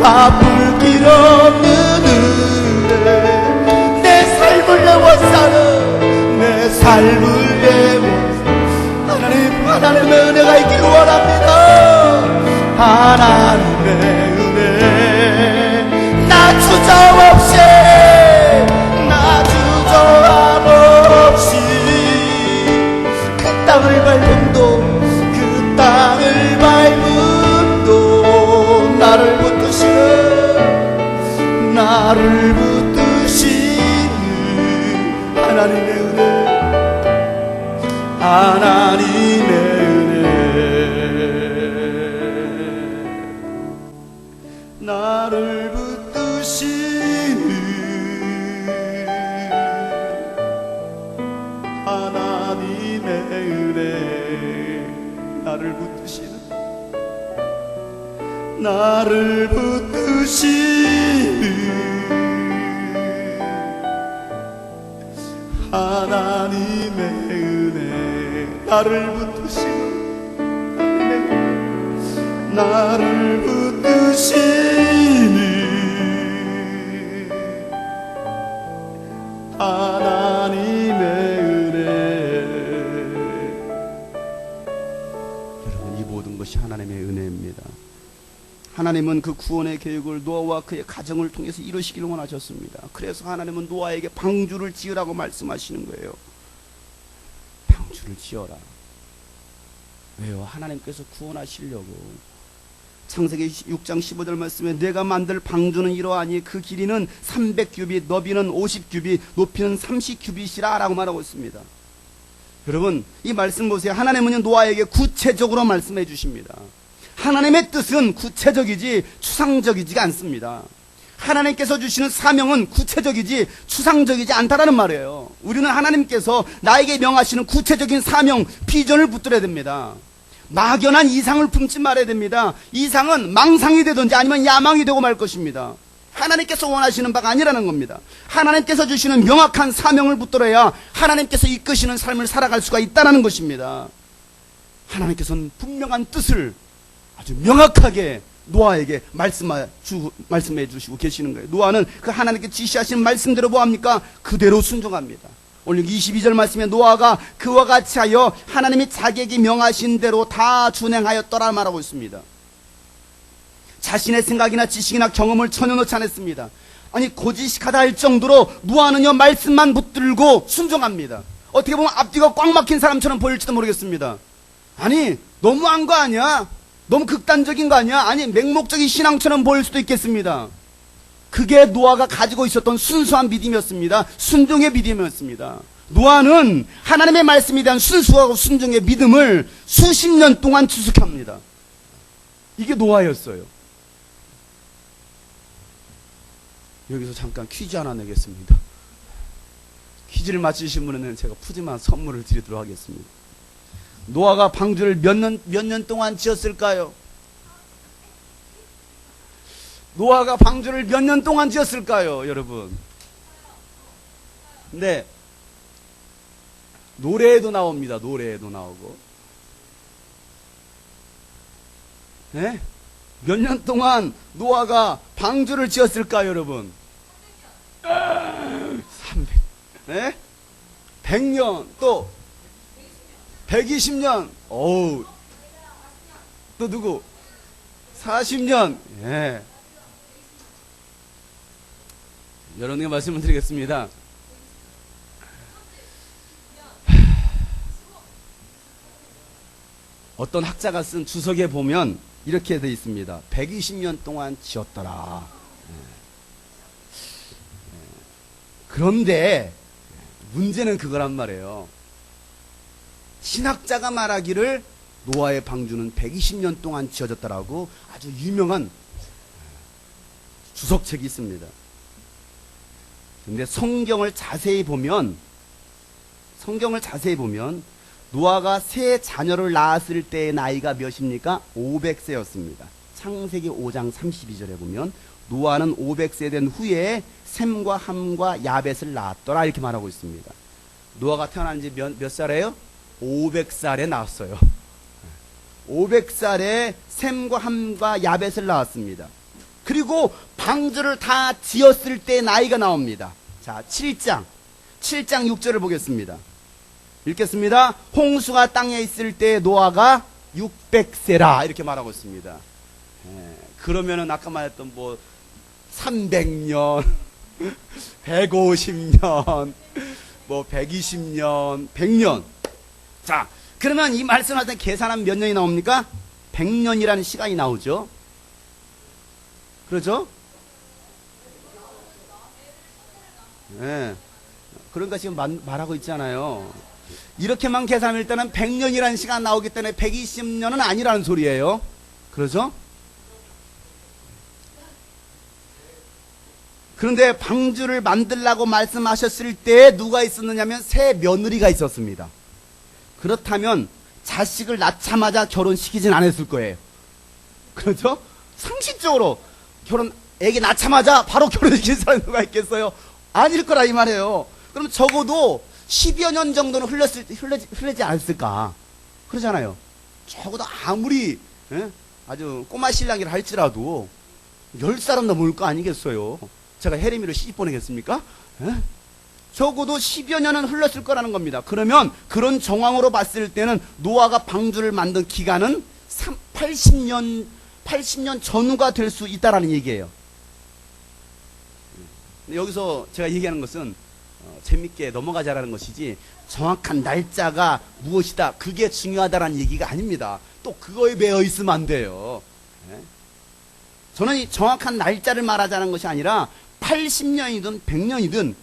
갚을 길 없는 은혜 내 삶을 애워싸는 내 삶을 하나님의 은혜가 있기를 원합니다 하나님의 은혜 나 주저없이 나 주저함 없이 그 땅을 밟음도 그 땅을 밟음도 나를 붙드시는 하나님의 은혜 하나님의 은혜 나를 붙드시는 하나님의 은혜 나를 붙드시는 하나님의 은혜 나를 붙드시는 나를 붙드시는 하나님의 은혜 여러분 이 모든 것이 하나님의 은혜입니다 하나님은 그 구원의 계획을 노아와 그의 가정을 통해서 이루시기를 원하셨습니다. 그래서 하나님은 노아에게 방주를 지으라고 말씀하시는 거예요. 방주를 지어라. 왜요? 하나님께서 구원하시려고. 창세기 6장 15절 말씀에 내가 만들 방주는 이러하니 그 길이는 300규빗, 너비는 50규빗, 높이는 30규빗이라 라고 말하고 있습니다. 여러분, 이 말씀 보세요. 하나님은 노아에게 구체적으로 말씀해 주십니다. 하나님의 뜻은 구체적이지 추상적이지가 않습니다. 하나님께서 주시는 사명은 구체적이지 추상적이지 않다라는 말이에요. 우리는 하나님께서 나에게 명하시는 구체적인 사명, 비전을 붙들어야 됩니다. 막연한 이상을 품지 말아야 됩니다. 이상은 망상이 되든지 아니면 야망이 되고 말 것입니다. 하나님께서 원하시는 바가 아니라는 겁니다. 하나님께서 주시는 명확한 사명을 붙들어야 하나님께서 이끄시는 삶을 살아갈 수가 있다는 것입니다. 하나님께서는 분명한 뜻을 아주 명확하게 노아에게 말씀해 주시고 계시는 거예요. 노아는 그 하나님께 지시하신 말씀대로 뭐합니까? 그대로 순종합니다. 오늘 22절 말씀에 노아가 그와 같이 하여 하나님이 자기에게 명하신 대로 다 준행하였더라 말하고 있습니다. 자신의 생각이나 지식이나 경험을 전혀 넣지 않았습니다. 아니 고지식하다 할 정도로 노아는요 말씀만 붙들고 순종합니다. 어떻게 보면 앞뒤가 꽉 막힌 사람처럼 보일지도 모르겠습니다. 아니 너무한 거 아니야? 너무 극단적인 거 아니야? 아니 맹목적인 신앙처럼 보일 수도 있겠습니다. 그게 노아가 가지고 있었던 순수한 믿음이었습니다. 순종의 믿음이었습니다. 노아는 하나님의 말씀에 대한 순수하고 순종의 믿음을 수십 년 동안 지속합니다. 이게 노아였어요. 여기서 잠깐 퀴즈 하나 내겠습니다. 퀴즈를 맞히신 분은 제가 푸짐한 선물을 드리도록 하겠습니다. 노아가 방주를 몇 년 동안 지었을까요? 노아가 방주를 몇 년 동안 지었을까요, 여러분? 네. 노래에도 나옵니다. 노래에도 나오고. 네? 몇 년 동안 노아가 방주를 지었을까요, 여러분? 300. 네? 100년, 또 120년. 어우. 또 누구? 40년. 예. 여러분에게 말씀을 드리겠습니다. 어떤 학자가 쓴 주석에 보면 이렇게 되어 있습니다. 120년 동안 지었더라. 그런데 문제는 그거란 말이에요. 신학자가 말하기를 노아의 방주는 120년 동안 지어졌다라고 아주 유명한 주석책이 있습니다. 근데 성경을 자세히 보면 노아가 세 자녀를 낳았을 때의 나이가 몇입니까? 500세였습니다. 창세기 5장 32절에 보면 노아는 500세 된 후에 셈과 함과 야벳을 낳았더라 이렇게 말하고 있습니다. 노아가 태어난 지 몇 살이에요? 500살에 낳았어요. 500살에 셈과 함과 야벳을 낳았습니다. 그리고 방주를 다 지었을 때 나이가 나옵니다. 자, 7장 6절을 보겠습니다. 읽겠습니다. 홍수가 땅에 있을 때 노아가 600세라 이렇게 말하고 있습니다. 그러면은 아까 말했던 뭐 300년 150년 뭐 120년 100년. 자, 그러면 이 말씀할 때 계산하면 몇 년이 나옵니까? 100년이라는 시간이 나오죠. 그렇죠? 네. 그러니까 지금 말하고 있잖아요. 이렇게만 계산하면 일단은 100년이라는 시간 나오기 때문에 120년은 아니라는 소리예요. 그렇죠? 그런데 방주를 만들라고 말씀하셨을 때 누가 있었느냐면 새 며느리가 있었습니다. 그렇다면 자식을 낳자마자 결혼시키진 않았을 거예요. 그렇죠? 상식적으로 애기 낳자마자 바로 결혼시키는 사람이 누가 있겠어요? 아닐 거라 이 말이에요. 그럼 적어도 10여 년 정도는 흘리지 않았을까? 그러잖아요. 적어도 아무리 아주 꼬마 신랑이라 할지라도 10살은 넘을 거 아니겠어요? 제가 혜림이를 시집 보내겠습니까? 적어도 10여 년은 흘렀을 거라는 겁니다. 그러면 그런 정황으로 봤을 때는 노아가 방주를 만든 기간은 80년 80년 전후가 될 수 있다라는 얘기예요. 여기서 제가 얘기하는 것은 재밌게 넘어가자라는 것이지 정확한 날짜가 무엇이다 그게 중요하다라는 얘기가 아닙니다. 또 그거에 매여 있으면 안 돼요. 저는 이 정확한 날짜를 말하자는 것이 아니라 80년이든 100년이든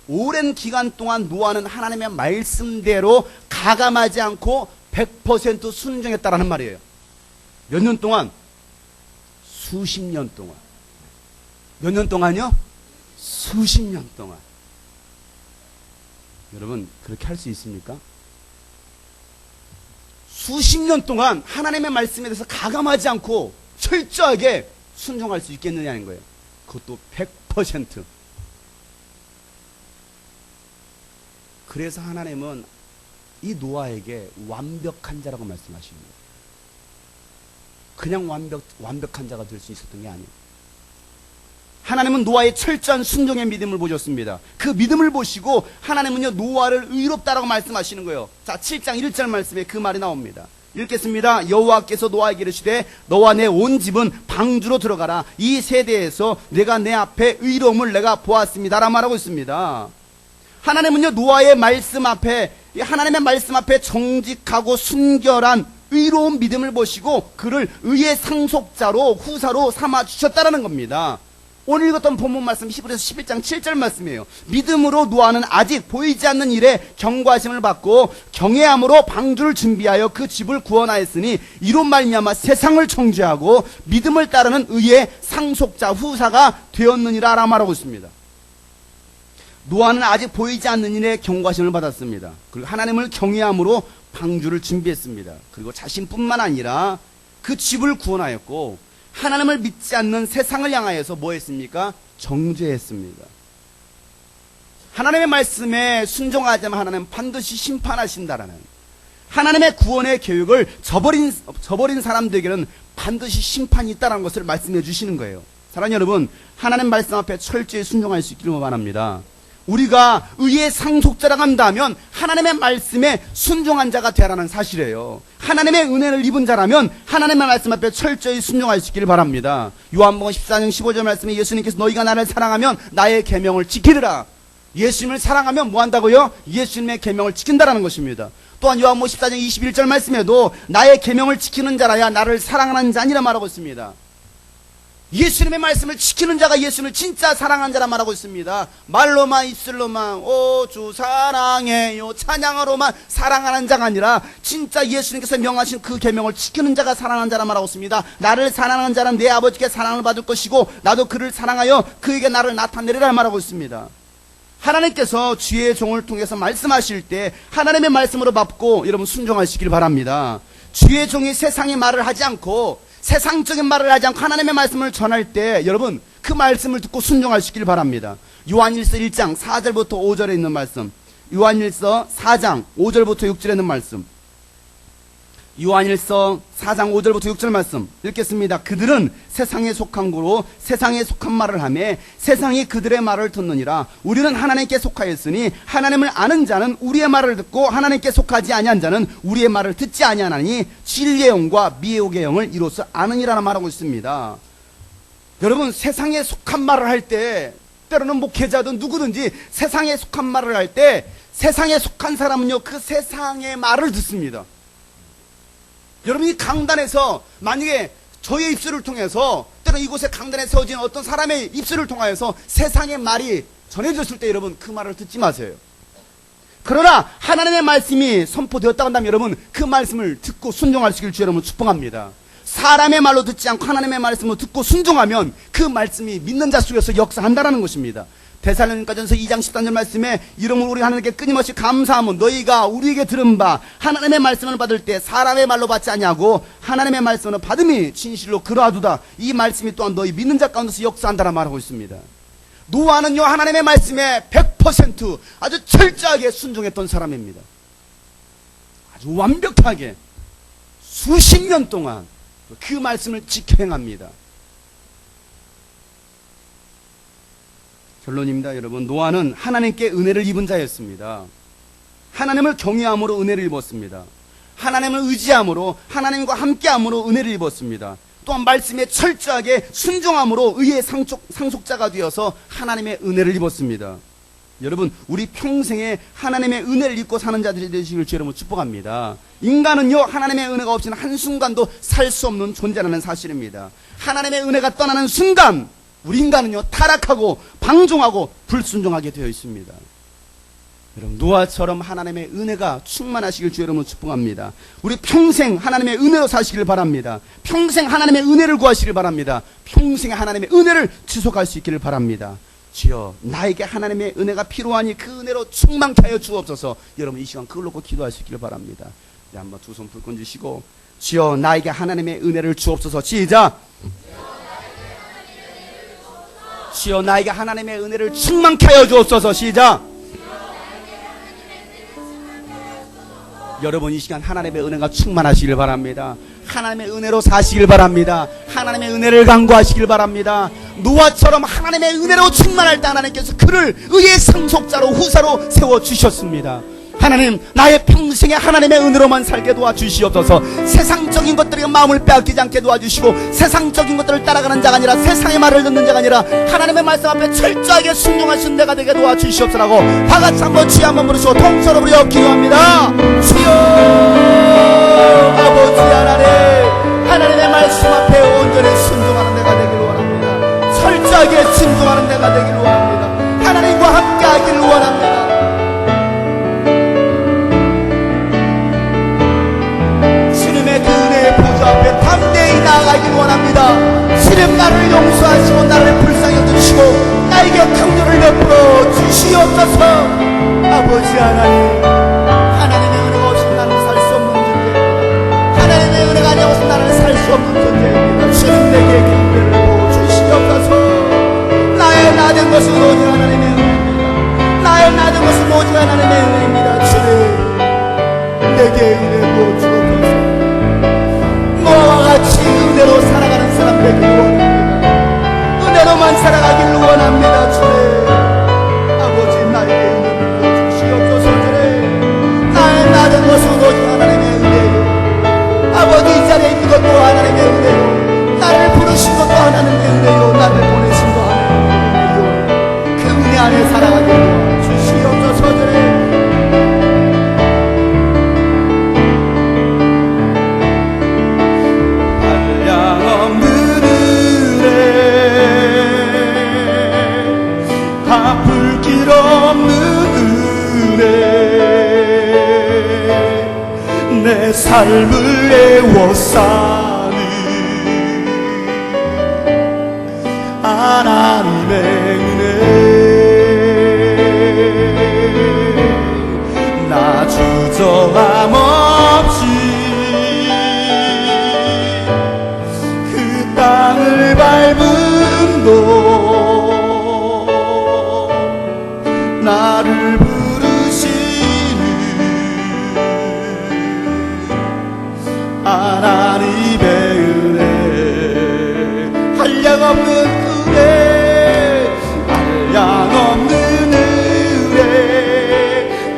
오랜 기간 동안 노아는 하나님의 말씀대로 가감하지 않고 100% 순종했다라는 말이에요. 몇 년 동안? 수십 년 동안. 몇 년 동안요? 수십 년 동안. 여러분 그렇게 할 수 있습니까? 수십 년 동안 하나님의 말씀에 대해서 가감하지 않고 철저하게 순종할 수 있겠느냐는 거예요. 그것도 100%. 그래서 하나님은 이 노아에게 완벽한 자라고 말씀하십니다. 그냥 완벽한 자가 될 수 있었던 게 아니에요. 하나님은 노아의 철저한 순종의 믿음을 보셨습니다. 그 믿음을 보시고 하나님은요 노아를 의롭다라고 말씀하시는 거예요. 자, 7장 1절 말씀에 그 말이 나옵니다. 읽겠습니다. 여호와께서 노아에게 이르시되 너와 내 온 집은 방주로 들어가라. 이 세대에서 내가 내 앞에 의로움을 내가 보았습니다 라고 말하고 있습니다. 하나님은요 노아의 말씀 앞에, 하나님의 말씀 앞에 정직하고 순결한 의로운 믿음을 보시고 그를 의의 상속자로 후사로 삼아 주셨다라는 겁니다. 오늘 읽었던 본문 말씀 히브리서 11장 7절 말씀이에요. 믿음으로 노아는 아직 보이지 않는 일에 경고하심을 받고 경외함으로 방주를 준비하여 그 집을 구원하였으니 이로 말미암아 세상을 정죄하고 믿음을 따르는 의의 상속자 후사가 되었느니라 라고 말하고 있습니다. 노아는 아직 보이지 않는 일에 경고하심을 받았습니다. 그리고 하나님을 경외함으로 방주를 준비했습니다. 그리고 자신뿐만 아니라 그 집을 구원하였고 하나님을 믿지 않는 세상을 향하여서 뭐 했습니까? 정죄했습니다. 하나님의 말씀에 순종하자면 하나님은 반드시 심판하신다라는, 하나님의 구원의 계획을 저버린 사람들에게는 반드시 심판이 있다는 것을 말씀해 주시는 거예요. 사랑하는 여러분, 하나님 말씀 앞에 철저히 순종할 수 있기를 바랍니다. 우리가 의의 상속자라고 한다면 하나님의 말씀에 순종한 자가 되라는 사실이에요. 하나님의 은혜를 입은 자라면 하나님의 말씀 앞에 철저히 순종할 수 있기를 바랍니다. 요한복음 14장 15절 말씀에 예수님께서 너희가 나를 사랑하면 나의 계명을 지키리라. 예수님을 사랑하면 뭐 한다고요? 예수님의 계명을 지킨다라는 것입니다. 또한 요한복음 14장 21절 말씀에도 나의 계명을 지키는 자라야 나를 사랑하는 자니라 말하고 있습니다. 예수님의 말씀을 지키는 자가 예수님을 진짜 사랑한 자라 말하고 있습니다. 말로만 입술로만 오 주 사랑해요 찬양으로만 사랑하는 자가 아니라 진짜 예수님께서 명하신 그 계명을 지키는 자가 사랑하는 자라 말하고 있습니다. 나를 사랑하는 자는 내 아버지께 사랑을 받을 것이고 나도 그를 사랑하여 그에게 나를 나타내리라 말하고 있습니다. 하나님께서 주의 종을 통해서 말씀하실 때 하나님의 말씀으로 받고 여러분 순종하시길 바랍니다. 주의 종이 세상의 말을 하지 않고 세상적인 말을 하지 않고 하나님의 말씀을 전할 때 여러분 그 말씀을 듣고 순종하시길 바랍니다. 요한일서 1장 4절부터 5절에 있는 말씀, 요한일서 4장 5절부터 6절에 있는 말씀, 요한일서 4장 5절부터 6절 말씀 읽겠습니다. 그들은 세상에 속한 거로 세상에 속한 말을 하며 세상이 그들의 말을 듣느니라. 우리는 하나님께 속하였으니 하나님을 아는 자는 우리의 말을 듣고 하나님께 속하지 아니한 자는 우리의 말을 듣지 아니하나니 진리의 영과 미혹의 영을 이로써 아느니라 말하고 있습니다. 여러분 세상에 속한 말을 할 때 때로는 목회자든 누구든지 세상에 속한 말을 할 때 세상에 속한 사람은요 그 세상의 말을 듣습니다. 여러분이 강단에서 만약에 저의 입술을 통해서 때로 이곳에 강단에 세워진 어떤 사람의 입술을 통하여서 세상의 말이 전해졌을 때 여러분 그 말을 듣지 마세요. 그러나 하나님의 말씀이 선포되었다고 한다면 여러분 그 말씀을 듣고 순종할 수 있기를 주 여러분 축복합니다. 사람의 말로 듣지 않고 하나님의 말씀으로 듣고 순종하면 그 말씀이 믿는 자 속에서 역사한다라는 것입니다. 데살로니가전서 2장 13절 말씀에 이러므로 우리 하나님께 끊임없이 감사하면 너희가 우리에게 들은 바 하나님의 말씀을 받을 때 사람의 말로 받지 아니하고 하나님의 말씀을 받음이 진실로 그러하도다. 이 말씀이 또한 너희 믿는 자 가운데서 역사한다라 말하고 있습니다. 노아는요 하나님의 말씀에 100% 아주 철저하게 순종했던 사람입니다. 아주 완벽하게 수십 년 동안 그 말씀을 지켜 행합니다. 결론입니다. 여러분, 노아는 하나님께 은혜를 입은 자였습니다. 하나님을 경외함으로 은혜를 입었습니다. 하나님을 의지함으로 하나님과 함께함으로 은혜를 입었습니다. 또한 말씀에 철저하게 순종함으로 의의 상속자가 되어서 하나님의 은혜를 입었습니다. 여러분, 우리 평생에 하나님의 은혜를 입고 사는 자들이 되시길 주 여러분 축복합니다. 인간은요, 하나님의 은혜가 없이는 한순간도 살 수 없는 존재라는 사실입니다. 하나님의 은혜가 떠나는 순간 우리 인간은요, 타락하고 방종하고 불순종하게 되어 있습니다. 여러분, 노아처럼 하나님의 은혜가 충만하시길 주 여러분 축복합니다. 우리 평생 하나님의 은혜로 사시길 바랍니다. 평생 하나님의 은혜를 구하시길 바랍니다. 평생 하나님의 은혜를 지속할 수 있기를 바랍니다. 주여, 나에게 하나님의 은혜가 필요하니 그 은혜로 충만케 하여 주옵소서. 여러분, 이 시간 그걸 놓고 기도하시기를 바랍니다. 네, 한번 두 손 불 얹으시고, 주여, 나에게 하나님의 은혜를 주옵소서. 시작. 주여, 나에게 하나님의 은혜를 충만케 하여 주옵소서. 시작. 여러분, 이 시간 하나님의 은혜가 충만하시길 바랍니다. 하나님의 은혜로 사시길 바랍니다. 하나님의 은혜를 간구하시길 바랍니다. 노아처럼 하나님의 은혜로 충만할 때 하나님께서 그를 의의 상속자로 후사로 세워주셨습니다. 하나님, 나의 평생에 하나님의 은혜로만 살게 도와주시옵소서. 세상적인 것들에 마음을 빼앗기지 않게 도와주시고, 세상적인 것들을 따라가는 자가 아니라, 세상의 말을 듣는 자가 아니라 하나님의 말씀 앞에 철저하게 순종하신 내가 되게 도와주시옵소서라고 다같이 한번 주여 한번 부르시고 통성으로 부르어 기도합니다. 주여, 아버지 하나님, 하나님의 말씀 앞에 온전히 순종하는 내가 되기를 원합니다. 철저하게 순종하는 내가 되기를 원합니다. 하나님과 함께 하기를 원합니다. 앞에 담대히 나아가길 원합니다. 주님, 나를 용서하시고 나를 불쌍히 여기시고 나에게 긍휼을 베풀어 주시옵소서. 아버지 하나님, 하나님의 은혜가 없이는 나는 살 수 없는 존재입니다. 하나님의 은혜가 아니어서 나는 살 수 없는 존재입니다. 주님, 내게 긍휼을 베풀어 주시옵소서. 나의 나된 것은 오직 하나님의 은혜입니다. 나의 나된 것은 오직 하나님의 은혜입니다. 주님, 내게 은혜 부어 주옵소서. 노아와 같이 은혜로 살아가는 사람 되기를 원합니다. 은혜로만 살아가기를 원합니다. 주님, 아버지, 나에게 은혜를 부어주시옵소서. 주님, 나의 나된 것은 오직 하나님의 은혜요. 아버지, 이 자리에 있는 것도 하나님의 은혜요. 나를 부르신 것도 하나님의 은혜요. 나를 보내신 것도 하나님의 은혜요. 그 은혜 안에 살아가기를 주시옵소서. 주님, 불길 없는 은혜, 내 삶을 애워싸는 하나님의 은혜, 나 주저함 없이 그 땅을 밟음도 나를 부르시는 하나님의 은혜, 한량없는 은혜, 한량없는 은혜,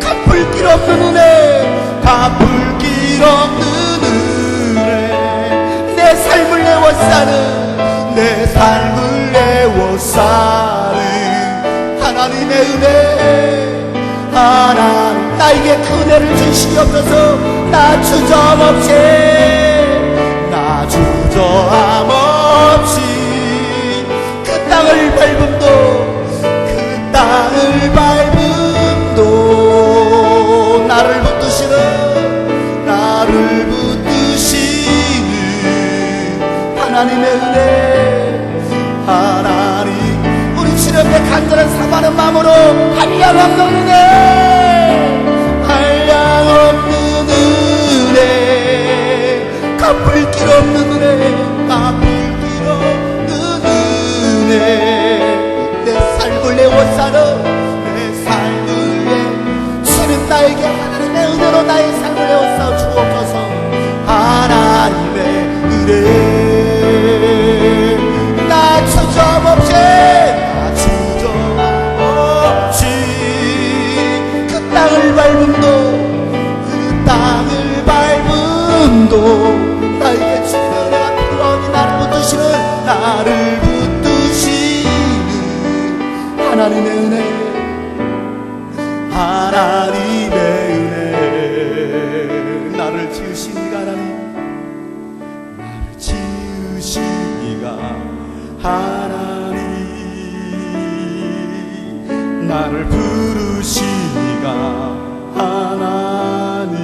갚을 길 없는 은혜, 갚을 길 없는 은혜, 내 삶을 애워싸는, 내 삶을 애워싸는 하나님의 은혜, 하나님, 나에게 그 은혜를 주시옵소서. 나 주저함 없이, 나 주저함 없이 그 땅을 밟음도, 그 땅을 밟음도 나를 붙드시는, 나를 붙드시는 하나님의 은혜, 하나님, 주님께 간절한 사과하는 마음으로 한량없는 은혜, 한량없는 은혜, 갚을 길 없는 은혜, 갚을 길 없는 은혜, 내 삶을 애워싸는, 내 삶을 애, 주님, 나에게 하나님의 은혜로 나의 삶을 애워싸 주옵소서. 하나님의 은혜, 나 주저함 없이, 땅을 밟음도, 그 땅을 밟음도 나에게 주는 은혜가 필요하니 나를 하나님 나를 부르시니가 하나님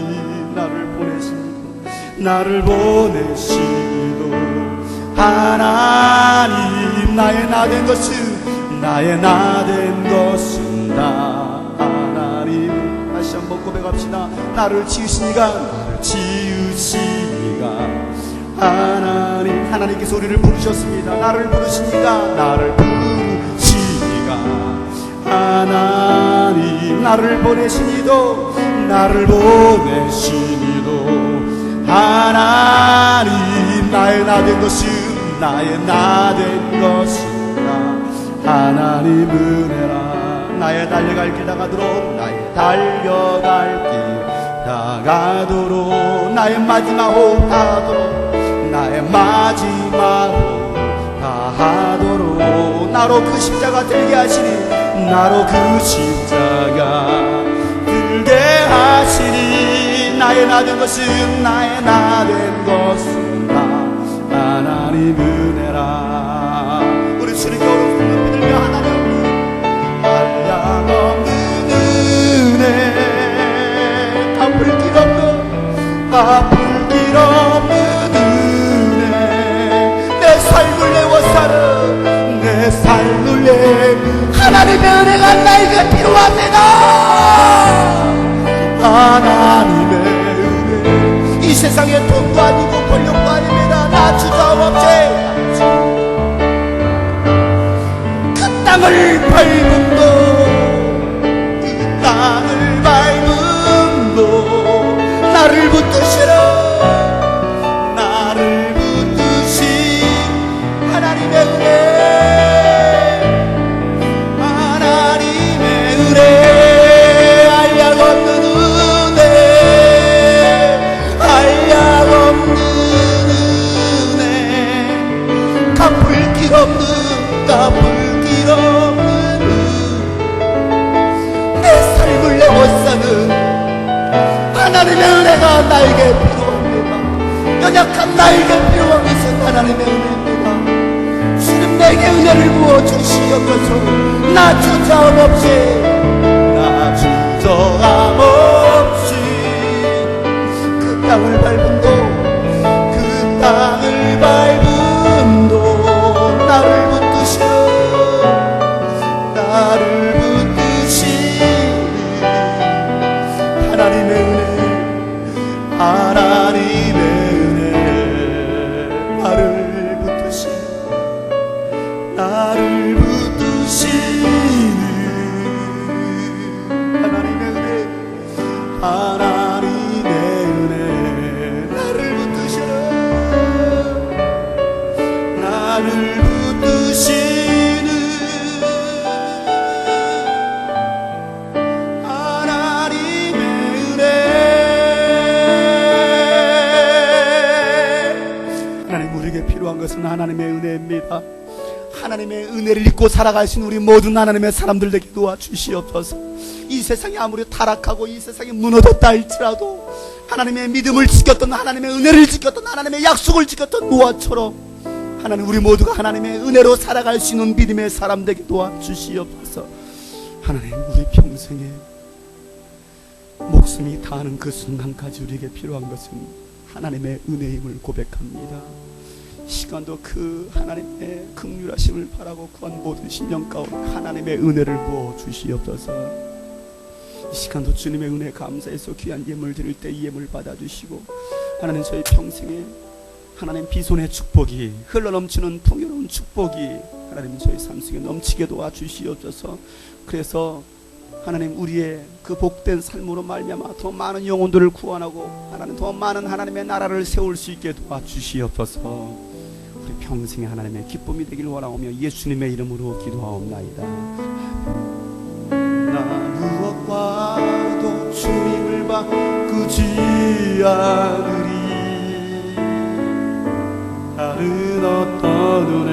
나를 보내시니도 하나님 나의 나 된 것은 다 하나님. 다시 한번 고백합시다. 나를 지으시니가 하나님. 하나님께서 우리를 부르셨습니다. 나를 부르시니가 하나님 나를 보내시니도 하나님 나의 나 된 것은 다 하나님 은혜라. 나의 달려갈 길 다가도록 나의 마지막 호흡 다하도록 나로 그 십자가 들게 하시니 나의 나 된 것은 다 하나님 은혜라. 우리 주님께 오늘 손을 들며 하나님 한량없는 은혜 갚을 길 없는 은혜 내 삶을 내 하나님의 은혜가 나에게 필요합니다. 하나님의 은혜 이 세상에 돈도 아니고 권력도 아닙니다. 나 주저없지 그 땅을 밟음도 나를 붙드시는 하나님의 은혜 갚을 길 없는 내 삶을 내고 사는 하나님의 은혜가 나에게 필요합니다. 연약한 나에게 필요한 것은 하나님의 은혜입니다. 주님 내게 은혜를 부어 주시옵소서. 나 주저함 없이 그 땅을 밟음도 나를 붙드시는 하나님의 은혜 나를 붙드시는 하나님의 은혜 나를 붙드시는 하나님의 은혜. 하나님 우리에게 필요한 것은 하나님의 은혜입니다. 하나님의 은혜를 잊고 살아갈 수 있는 우리 모든 하나님의 사람들에게 도와주시옵소서. 이 세상이 아무리 타락하고 이 세상이 무너졌다 할지라도 하나님의 믿음을 지켰던, 하나님의 은혜를 지켰던, 하나님의 약속을 지켰던 노아처럼 하나님 우리 모두가 하나님의 은혜로 살아갈 수 있는 믿음의 사람되게 도와주시옵소서. 하나님 우리 평생에 목숨이 다하는 그 순간까지 우리에게 필요한 것은 하나님의 은혜임을 고백합니다. 시간도 그 하나님의 긍휼하심을 바라고 구한 모든 심령 가운데 하나님의 은혜를 부어 주시옵소서. 이 시간도 주님의 은혜 감사해서 귀한 예물 드릴 때 이 예물 받아주시고 하나님 저희 평생에 하나님 비손의 축복이 흘러넘치는 풍요로운 축복이 하나님 저희 삶 속에 넘치게 도와주시옵소서. 그래서 하나님 우리의 그 복된 삶으로 말미암아 더 많은 영혼들을 구원하고 하나님 더 많은 하나님의 나라를 세울 수 있게 도와주시옵소서. 우리 평생에 하나님의 기쁨이 되길 원하오며 예수님의 이름으로 기도하옵나이다. 나 무엇과도 주님을 바꾸지 않으리. 다른 어떤 은혜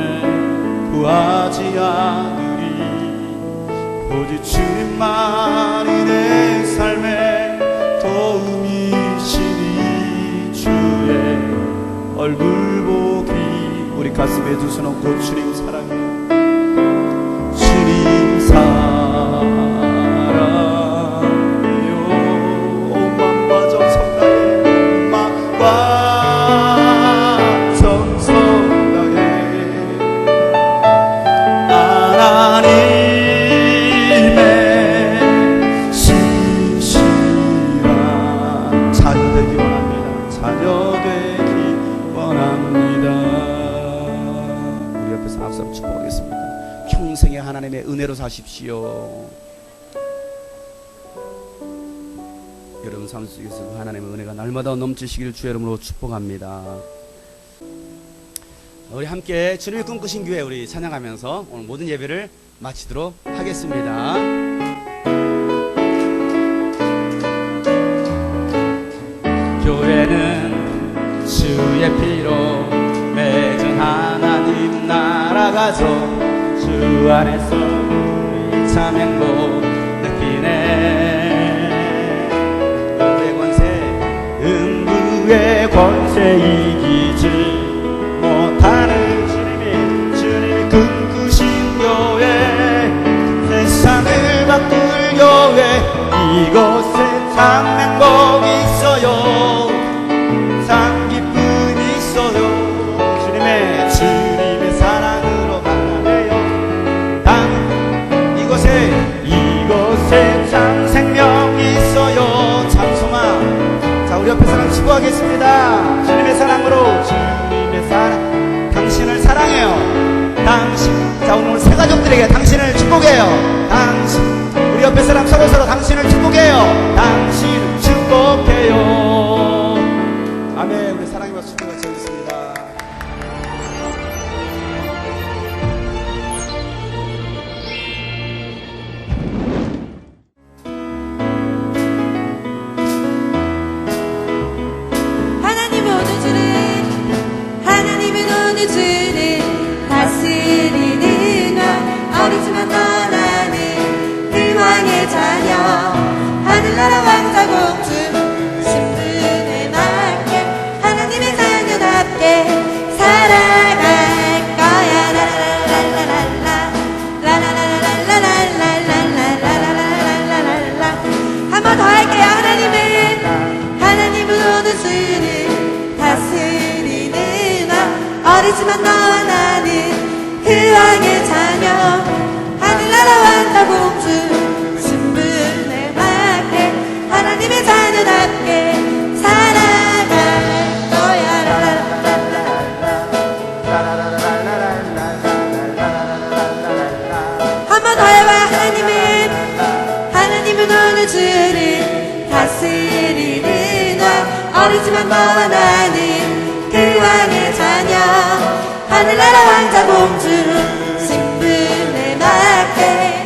구하지 않으리. 오직 주님만이 내 삶의 도움이시니 주의 얼굴 보기 우리 가슴에 두 손 얹고 주님 사랑해요. 주님 사랑해요. 맘과 정성 다해 맘과 정성 다해 하나님의 신실한 자녀 되기 원합니다. 자녀 되기 원합니다. 우리 옆에서 앞서 축복하겠습니다. 평생에 하나님의 은혜로 사십시오. 여러분 삶 속에서 그 하나님의 은혜가 날마다 넘치시기를 주의 이름으로 축복합니다. 우리 함께 주님이 꿈꾸신 교회 우리 찬양하면서 오늘 모든 예배를 마치도록 하겠습니다. 교회는 주의 피로 맺은 하나님 나라가죠. 주 안에서 우리 참 행복 느끼네. 음부의 권세 음부의 권세 이기지 못하는 주님이 꿈꾸신 교회 세상을 바꿀 교회 이곳에 참 행복 있어요. 참 기쁨 있어요. 주님의 사랑으로 가네요. 이곳에 참 생명 있어요. 참 소망. 자 우리 옆에 사람 축복하겠습니다. 주님의 사랑으로 주님의 사랑 당신을 사랑해요. 당신 자 오늘 새 가족들에게 당신을 축복해요. 당신 우리 옆에 사람 서로 당신을 축복해요. 당신을 축복해요. 아멘. 우리 사랑의 박수 같이 하겠습니다. 하나님은 오늘 주를 다스리는 왕 어리지만 떠나는 그 왕의 자녀 하늘나라 왕자 공주 신분에 맞게 하나님의 자녀답게 살아갈 거야. 라라라라라라 라라라라라라라라라라라라라라라 한 번 더 할게요. 하나님은 오늘 주를 다스리는 어리지만 너와 나는 그 왕의 자녀 하늘나라 왕자 공주 신분에 맞게 하나님의 자녀답게 살아갈 거야. 한 번 더 해봐. 하나님은 오늘 주를 다스리는 왕 어리지만 너와 나는 그 왕의 자녀 하늘나라 왕자 공주 신분에 맞게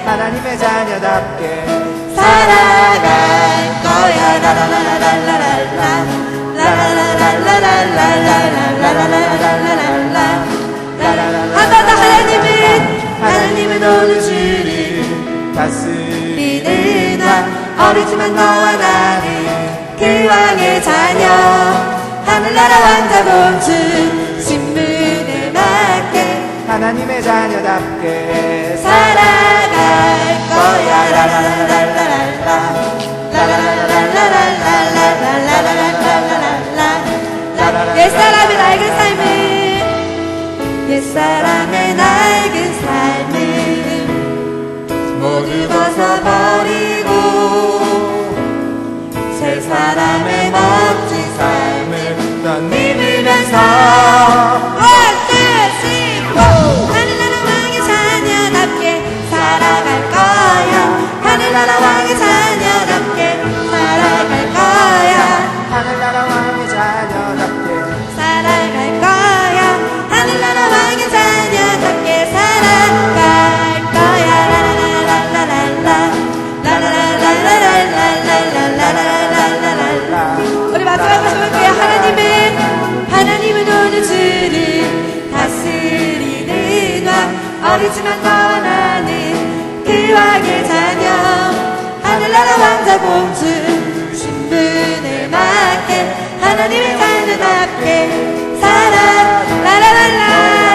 하나님의 자녀답게 살아갈 거야. 라라라라라라라 라라라라라라라라라라라라라라라 한 번 더. 하나님은 오늘 주를 다스리는 다스리는 왕 어리지만 너와 나는 그 왕의 자녀 하늘나라 왕자 공주 신분에 맞게 하나님의 자녀답게 살아갈 거야. 라라라라라라라 라라라라라라라라라라라라라 옛사람의 낡은 삶을 옛사람의 낡은 삶을 모두 벗어버리고 새 사람의 멋진 삶을 넌 믿으면서 하늘나라 왕의 자녀답게 살아갈 거야. 하늘나라 왕의 자녀답게 살아갈 거야. 하늘나라 왕의 자녀답게 살아갈 거야. 하늘나라 왕의 자녀답게 살아갈 거야. 라라라라라라 라라라라라라라라라라라라라 우리 마지막으로 해볼게요. 하나님은 오늘 주를 다스리는 왕 어리지만 너와 나는 그 왕의 자녀 하늘나라 왕자 공주 신분에 맞게 하나님의 자녀답게 살아 라라라라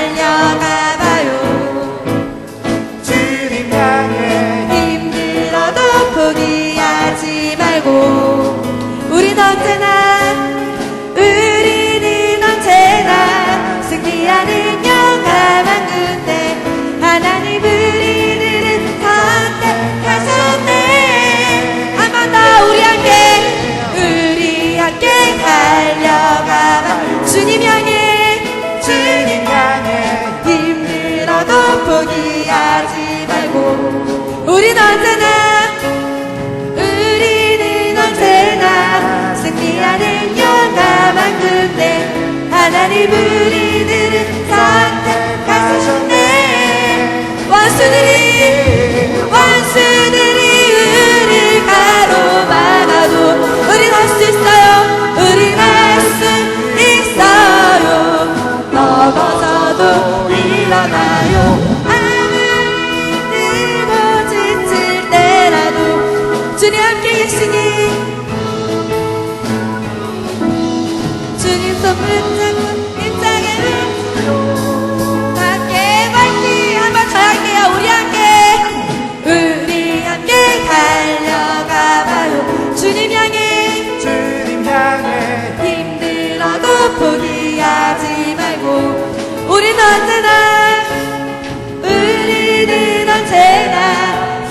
달려가봐요. 주님 향해 힘들어도 포기하지 말고 우리는 언제나 승리하는 영감한 군대 하나님 우리들은 선택하셨네. 한 번 더 우리 함께 달려가봐. 주님 향해 힘들어도 포기하지 말고 우리는 언제나 승리하는 영감한 군대 하나님 우리들은 선택하셨네. 원수들이 우리를 가로막아도 우린 할 수 있어요. 우린 할 수 있어요. 넘어져도 일어나요. 힘들고 지칠 때라도 주님 함께 계시니 주님 손 붙잡고 힘차게 함께 화이팅. 한번 더 할게요. 우리 함께 달려가봐요. 주님 향해 힘들어도 포기하지 말고 우리는 언제나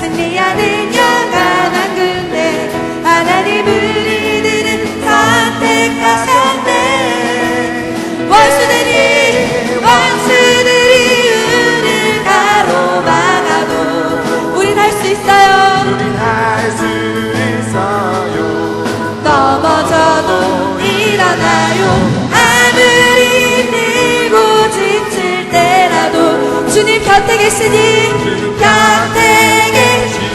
승리하는 영원한 군대 하나님 우리들은 선택하셨네. 원수들이 우리를 가로막아도 우린 할 수 있어요. 넘어져도 일어나요. 아무리 힘들고 지칠 때라도 주님 곁에 계시니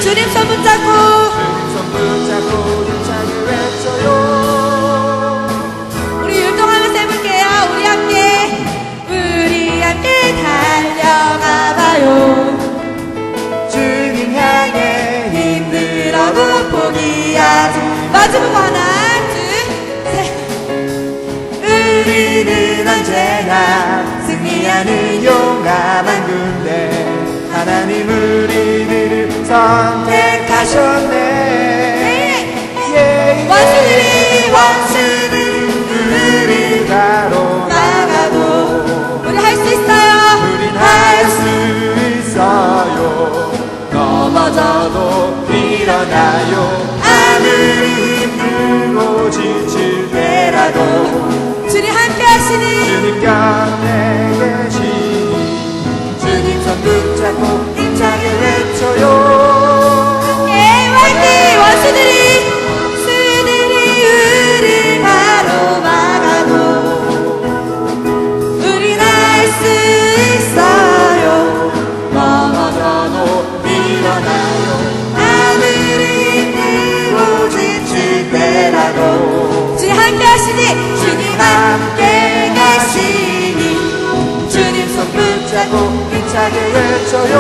주님 손 붙잡고 힘차게 외쳐요. 우리 율동하면서 해볼게요. 우리 함께 달려가봐요. 주님 향해 힘들어도 포기하지 마지막 하나 둘셋 우리는 언제나 승리하는 용감한 군대 하나님 우리들을 선택하셨네. 원수들이 우리를 가로막아도 우리 할 수 있어요. 우린 할 수 있어요. 넘어져도 일어나요. 아무리 힘들고 지칠 때라도 주님 함께 하시니 주님 곁에 계시니 주님 손 붙잡고 힘차게 외쳐요. 화이팅. 원수들이 우리를 가로막아도 우린 할 수 있어요. 넘어져도 일어나요. 아무리 힘들고 지칠 때라도 주님 함께 하시니 주님 함께 계시니 주님 손 붙잡고 힘차게 외쳐요.